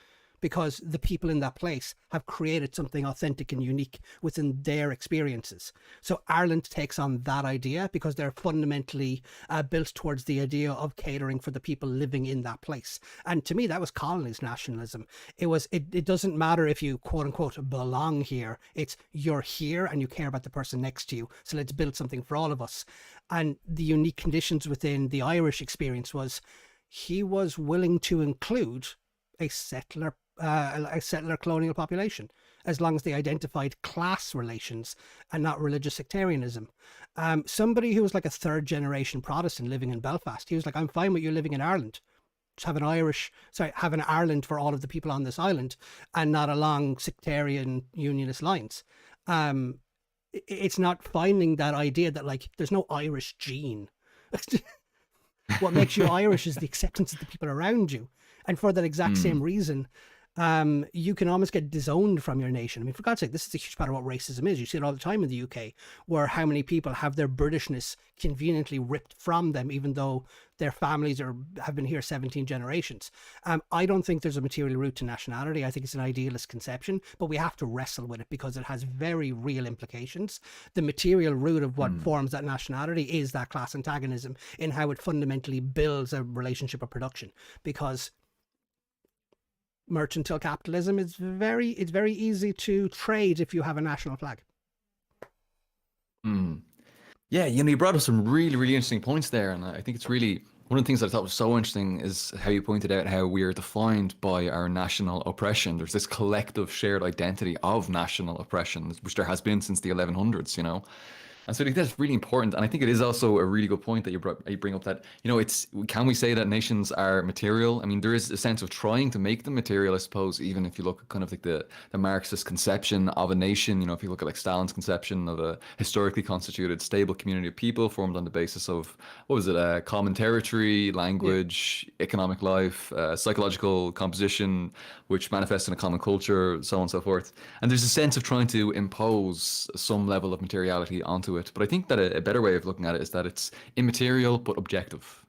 because the people in that place have created something authentic and unique within their experiences. So Ireland takes on that idea because they're fundamentally built towards the idea of catering for the people living in that place. And to me, that was Connolly's nationalism. It doesn't matter if you quote unquote belong here. It's you're here and you care about the person next to you. So let's build something for all of us. And the unique conditions within the Irish experience was he was willing to include a settler colonial population, as long as they identified class relations and not religious sectarianism. Somebody who was like a third generation Protestant living in Belfast, he was like, I'm fine with you living in Ireland. Just have an Ireland for all of the people on this island and not along sectarian unionist lines. It's not finding that idea that like there's no Irish gene. What makes you Irish is the acceptance of the people around you. And for that exact same reason, you can almost get disowned from your nation. I mean, for God's sake, this is a huge part of what racism is. You see it all the time in the UK, where how many people have their Britishness conveniently ripped from them, even though their families have been here 17 generations. I don't think there's a material root to nationality. I think it's an idealist conception, but we have to wrestle with it because it has very real implications. The material root of what forms that nationality is that class antagonism in how it fundamentally builds a relationship of production, because mercantile capitalism it's very easy to trade if you have a national flag.
Yeah, you brought up some really, really interesting points there, and I think it's really one of the things that I thought was so interesting is how you pointed out how we are defined by our national oppression. There's this collective shared identity of national oppression, which there has been since the 1100s, And so I think that's really important. And I think it is also a really good point that you bring up that, can we say that nations are material? I mean, there is a sense of trying to make them material, I suppose, even if you look at kind of like the Marxist conception of a nation, if you look at like Stalin's conception of a historically constituted, stable community of people formed on the basis of, common territory, language, economic life, psychological composition, which manifests in a common culture, so on and so forth. And there's a sense of trying to impose some level of materiality onto it. But I think that a better way of looking at it is that it's immaterial but objective.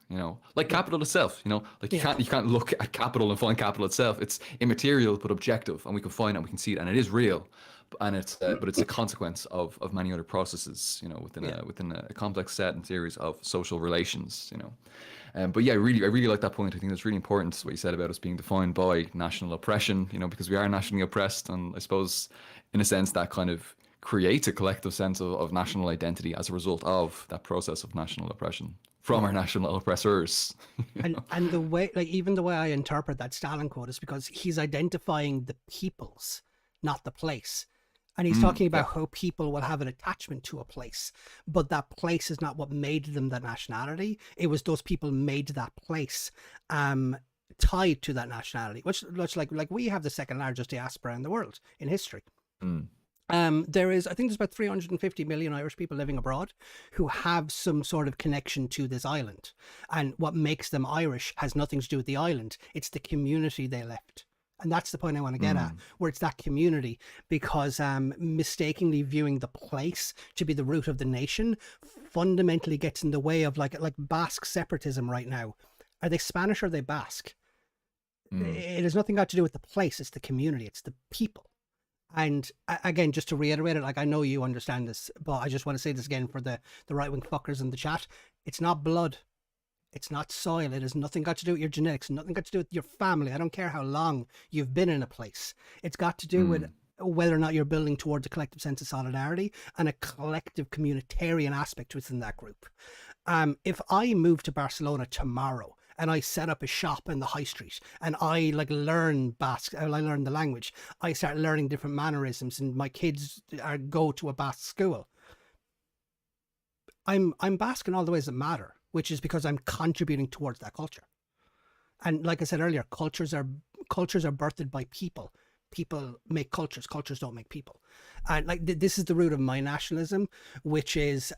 Like capital itself. Like you can't look at capital and find capital itself. It's immaterial but objective, and we can find it and we can see it, and it is real. And it's but it's a consequence of many other processes. Within a complex set and series of social relations. But yeah, I really like that point. I think that's really important, what you said about us being defined by national oppression. Because we are nationally oppressed, and I suppose in a sense that kind of creates a collective sense of national identity as a result of that process of national oppression. from our national oppressors.
And the way, like, even the way I interpret that Stalin quote is because he's identifying the peoples, not the place. And he's talking about how people will have an attachment to a place, but that place is not what made them that nationality. It was those people made that place tied to that nationality, which like we have the second largest diaspora in the world in history. There is, I think there's about 350 million Irish people living abroad who have some sort of connection to this island. And what makes them Irish has nothing to do with the island. It's the community they left. And that's the point I want to get at, where it's that community, because mistakenly viewing the place to be the root of the nation fundamentally gets in the way of like Basque separatism right now. Are they Spanish or are they Basque? It has nothing got to do with the place. It's the community. It's the people. And again, just to reiterate it, like, I know you understand this, but I just want to say this again for the right-wing fuckers in the chat. It's not blood. It's not soil. It has nothing got to do with your genetics, nothing got to do with your family. I don't care how long you've been in a place. It's got to do with whether or not you're building towards a collective sense of solidarity and a collective communitarian aspect within that group. If I move to Barcelona tomorrow and I set up a shop in the high street and I like learn Basque, I learn the language, I start learning different mannerisms, and my kids go to a Basque school, I'm Basque in all the ways that matter, which is because I'm contributing towards that culture. And like I said earlier, cultures are birthed by people. People make cultures. Cultures don't make people. And like this is the root of my nationalism, which is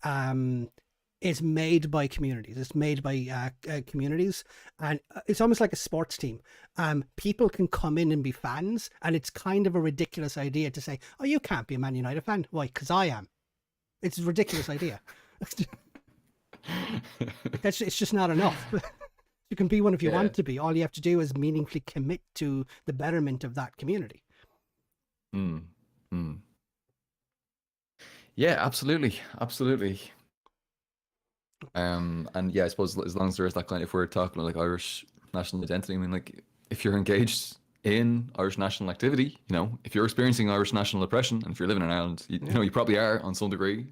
made by communities. It's made by communities, and it's almost like a sports team. People can come in and be fans, and it's kind of a ridiculous idea to say, "Oh, you can't be a Man United fan." Why? Because I am. It's a ridiculous idea. It's just not enough. You can be one if you want to be. All you have to do is meaningfully commit to the betterment of that community.
Yeah, absolutely. And yeah, I suppose as long as there is that kind, if we're talking like Irish national identity, I mean, like, if you're engaged in Irish national activity, you know, if you're experiencing Irish national oppression, and if you're living in Ireland, you know, you probably are on some degree,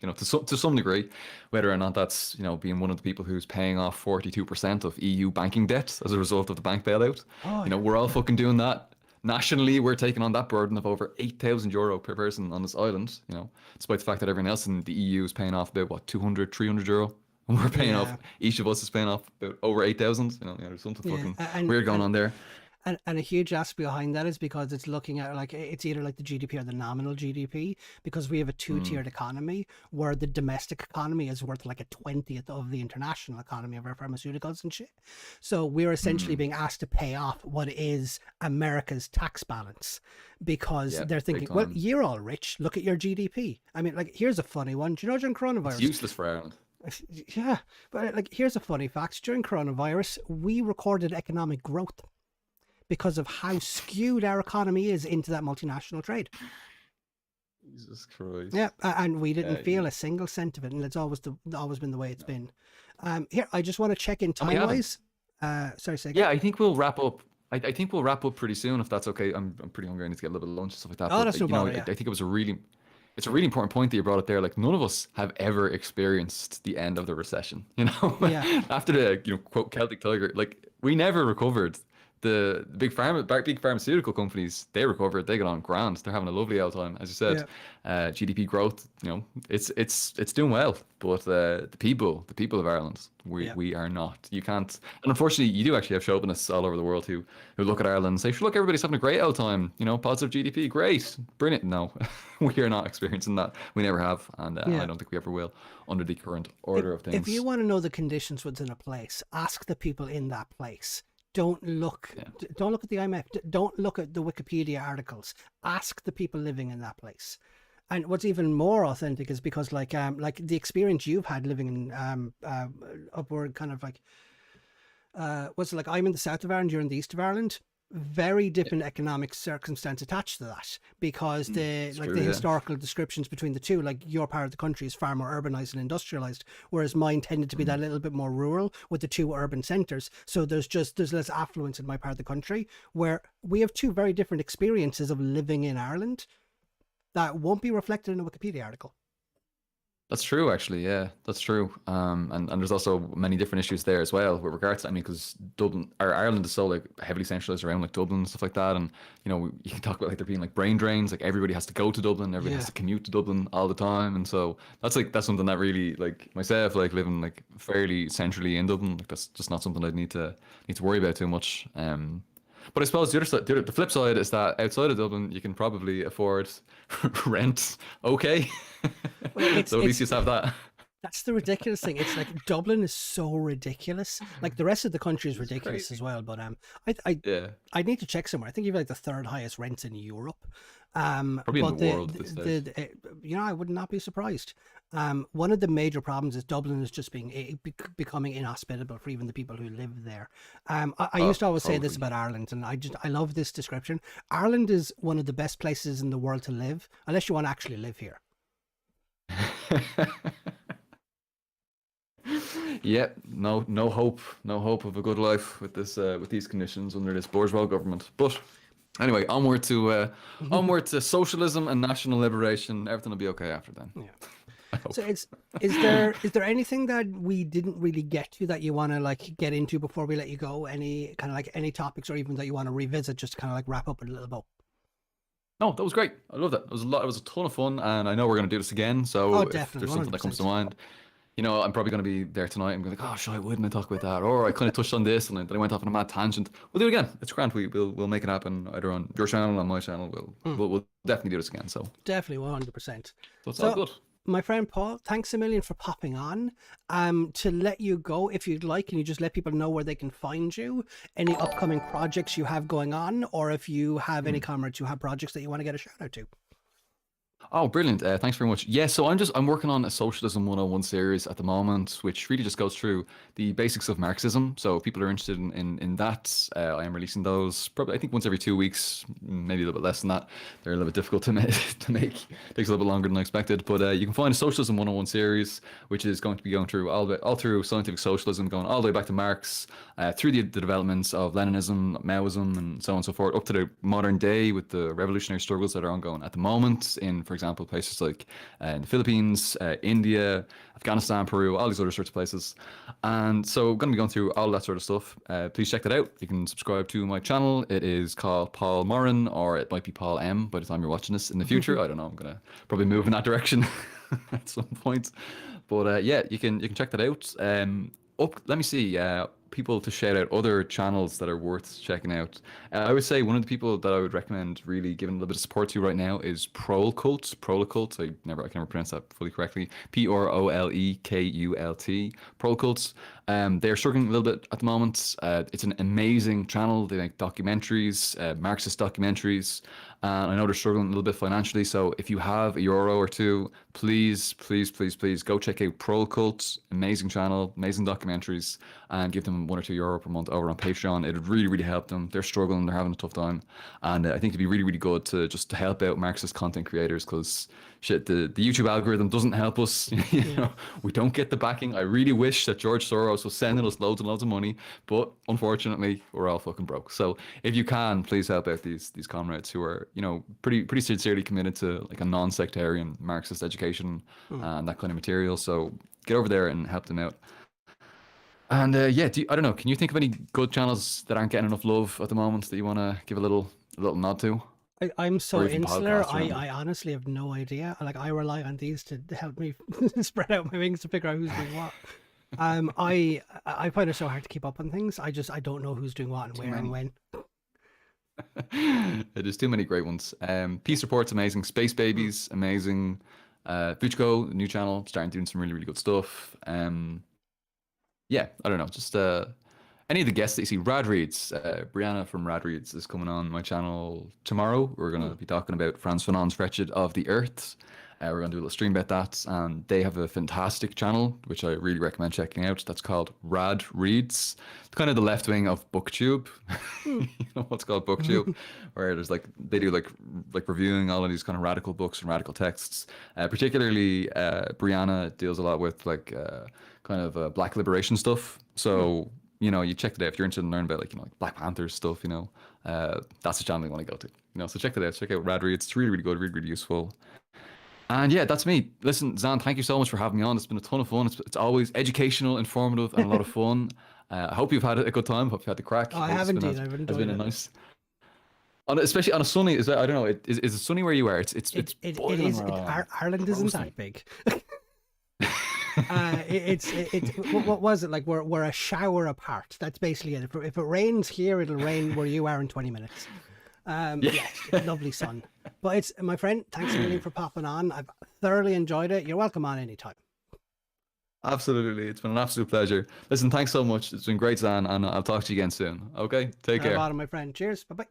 you know, to some degree, whether or not that's, you know, being one of the people who's paying off 42% of EU banking debt as a result of the bank bailout. You know, we're all fucking doing that. Nationally, we're taking on that burden of over €8,000 per person on this island, you know, despite the fact that everyone else in the EU is paying off about, what, 200, €300? And we're paying off, each of us is paying off about over 8,000. You know, there's something fucking weird going on there.
And a huge aspect behind that is because it's looking at, like, it's either like the GDP or the nominal GDP, because we have a two-tiered economy where the domestic economy is worth like a 20th of the international economy of our pharmaceuticals and shit. So we're essentially being asked to pay off what is America's tax balance, because they're thinking, well, you're all rich, look at your GDP. I mean, like, here's a funny one. Do you know, during coronavirus?
It's useless for Ireland.
Yeah, but like, here's a funny fact. During coronavirus, we recorded economic growth, because of how skewed our economy is into that multinational trade.
Jesus Christ.
Yeah, and we didn't feel a single cent of it, and it's always been the way it's been. Here, I just want to check in time-wise. Sorry, say again.
Yeah, I think we'll wrap up. I think we'll wrap up pretty soon, if that's okay. I'm pretty hungry. I need to get a little bit of lunch and stuff like that.
Oh,
but,
that's no problem.
I think it's a really important point that you brought up there. Like, none of us have ever experienced the end of the recession. You know, after the, you know, quote, Celtic Tiger, like, we never recovered. The big pharmaceutical companies, they recovered. They got on grand. They're having a lovely old time, as you said. GDP growth, you know, it's doing well. But the people of Ireland, we are not. You can't. And unfortunately, you do actually have chauvinists all over the world who look at Ireland and say, "Look, everybody's having a great old time. You know, positive GDP, great, brilliant." No, we are not experiencing that. We never have, and I don't think we ever will under the current order of things.
If you want to know the conditions within a place, ask the people in that place. Don't look at the IMF. Don't look at the Wikipedia articles. Ask the people living in that place. And what's even more authentic is because like the experience you've had living in upward kind of like what's it like? I'm in the south of Ireland, you're in the east of Ireland. Very different economic circumstance attached to that, because the historical descriptions between the two, like, your part of the country is far more urbanized and industrialized, whereas mine tended to be that little bit more rural with the two urban centers. So there's less affluence in my part of the country, where we have two very different experiences of living in Ireland that won't be reflected in a Wikipedia article.
That's true, actually. Yeah, that's true. And there's also many different issues there as well with regards to, I mean, because Dublin or Ireland is so like heavily centralized around like Dublin and stuff like that. And you know, you can talk about like there being like brain drains, like everybody has to go to Dublin, everybody has
Yeah.
to commute to Dublin all the time. And so that's something that really like myself, like living like fairly centrally in Dublin, like that's just not something I'd need to worry about too much. But I suppose the other side, the flip side is that outside of Dublin, you can probably afford rent. Okay,
Well,
so at least you just have that.
that's the ridiculous thing. It's like Dublin is so ridiculous. Like the rest of the country is
It's
ridiculous as
crazy.
well. But I I
Yeah,
I need to check somewhere. I think you've like the third highest rents in Europe.
probably in the
But
world at this stage.
you know, I would not be surprised. One of the major problems is Dublin is just becoming inhospitable for even the people who live there. I
Oh,
used to always say this
totally.
about Ireland, and I love this description. Ireland is one of the best places in the world to live, unless you want to actually live here.
Yep, no hope of a good life with this with these conditions under this bourgeois government. But anyway, onward to socialism and national liberation. Everything will be okay after then.
Yeah.
I hope.
So is there anything that we didn't really get to that you want to like get into before we let you go? Any kind of like any topics or even that you want to revisit just to kind of like wrap up with a little bow?
No, that was great. I love that. It was a lot. It was a ton of fun, and I know we're gonna do this again.
Oh,
So if
definitely,
there's something that comes to
100%.
mind, you know, I'm probably gonna be there tonight. I'm gonna be like, oh, sure, why wouldn't I talk about that? Or I kind of touched on this, and then I went off on a mad tangent. We'll do it again. It's grand. We'll make it happen either on your channel or on my channel. We'll definitely do this again.
Definitely 100%.
So it's all
So
good.
my friend Paul, thanks a million for popping on. To let you go, if you'd like, can you just let people know where they can find you? Any upcoming projects you have going on, or if you have any comrades who have projects that you want to get a shout out to?
Oh, brilliant. Thanks very much. Yeah, so I'm working on a Socialism 101 series at the moment, which really just goes through the basics of Marxism. So if people are interested in that, I am releasing those probably, I think, once every 2 weeks, maybe a little bit less than that. They're a little bit difficult to make. To make. Takes a little bit longer than I expected. But you can find a Socialism 101 series, which is going to be going through all through scientific socialism, going all the way back to Marx, through the developments of Leninism, Maoism, and so on and so forth, up to the modern day with the revolutionary struggles that are ongoing at the moment in, for example, places like in the Philippines, India, Afghanistan, Peru, all these other sorts of places. And so I'm going to be going through all that sort of stuff. Please check that out. You can subscribe to my channel. It is called Paul Moran, or it might be Paul M by the time you're watching this in the future. I don't know. I'm going to probably move in that direction at some point. But yeah, you can check that out. Let me see. People to shout out other channels that are worth checking out. I would say one of the people that I would recommend really giving a little bit of support to right now is Prolkult. Prolkult. I can never pronounce that fully correctly. Prolekult. Prolkult. They're struggling a little bit at the moment. It's an amazing channel. They make documentaries, Marxist documentaries. And I know they're struggling a little bit financially. So if you have a euro or two, please, please, please, please go check out Prolkult. Amazing channel, amazing documentaries, and give them €1 or €2 per month over on Patreon. It'd really, really help them. They're struggling. They're having a tough time. And I think it'd be really, really good to just to help out Marxist content creators because shit, the YouTube algorithm doesn't help us. You
Yeah.
know, we don't get the backing. I really wish that George Soros was sending us loads and loads of money, but unfortunately, we're all fucking broke. So if you can, please help out these comrades who are, you know, pretty sincerely committed to like a non-sectarian Marxist education and that kind of material. So get over there and help them out. And yeah, I don't know. Can you think of any good channels that aren't getting enough love at the moment that you want to give a little nod to,
I'm so
or even
insular.
podcasts around it?
I honestly have no idea. Like I rely on these to help me spread out my wings to figure out who's doing what. I find it so hard to keep up on things. I don't know who's doing what and
Too
where and
many.
when.
There's too many great ones. Peace Report's amazing. Space Babies, amazing. Fuchiko, new channel, starting doing some really, really good stuff. Yeah, I don't know, just any of the guests that you see. Rad Reads, Brianna from Rad Reads is coming on my channel tomorrow. We're going to be talking about Franz Fanon's Wretched of the Earth. We're going to do a little stream about that, and they have a fantastic channel, which I really recommend checking out. That's called Rad Reads. It's kind of the left wing of BookTube. You know what's called BookTube, where there's like they do like reviewing all of these kind of radical books and radical texts. Particularly, Brianna deals a lot with like kind of Black liberation stuff. So you know, you check it out if you're interested in learning about like like Black Panthers stuff. You know, that's the channel you want to go to. You know, so check that out. Check out Rad Reads. It's really, really good, really, really useful. And yeah, that's me. Listen, Zan, thank you so much for having me on. It's been a ton of fun. It's always educational, informative, and a lot of fun. I hope you've had a good time. Hope you had the crack.
Oh, I
Hope
have
it's been
indeed. I've
has been
enjoyed
a
it.
nice, especially on a sunny. Is that, I don't know. Is it sunny where you are? It's
It
boiling
is.
where I am.
Ireland isn't
Roasting.
that big. What was it like? We're a shower apart. That's basically it. If it rains here, it'll rain where you are in 20 minutes. Yeah, lovely sun. But it's, my friend, thanks a million for popping on. I've thoroughly enjoyed it. You're welcome on anytime.
Absolutely. It's been an absolute pleasure. Listen, thanks so much. It's been great, Zan, and I'll talk to you again soon. Okay? Take
No
care.
bother, my friend. Cheers. Bye bye.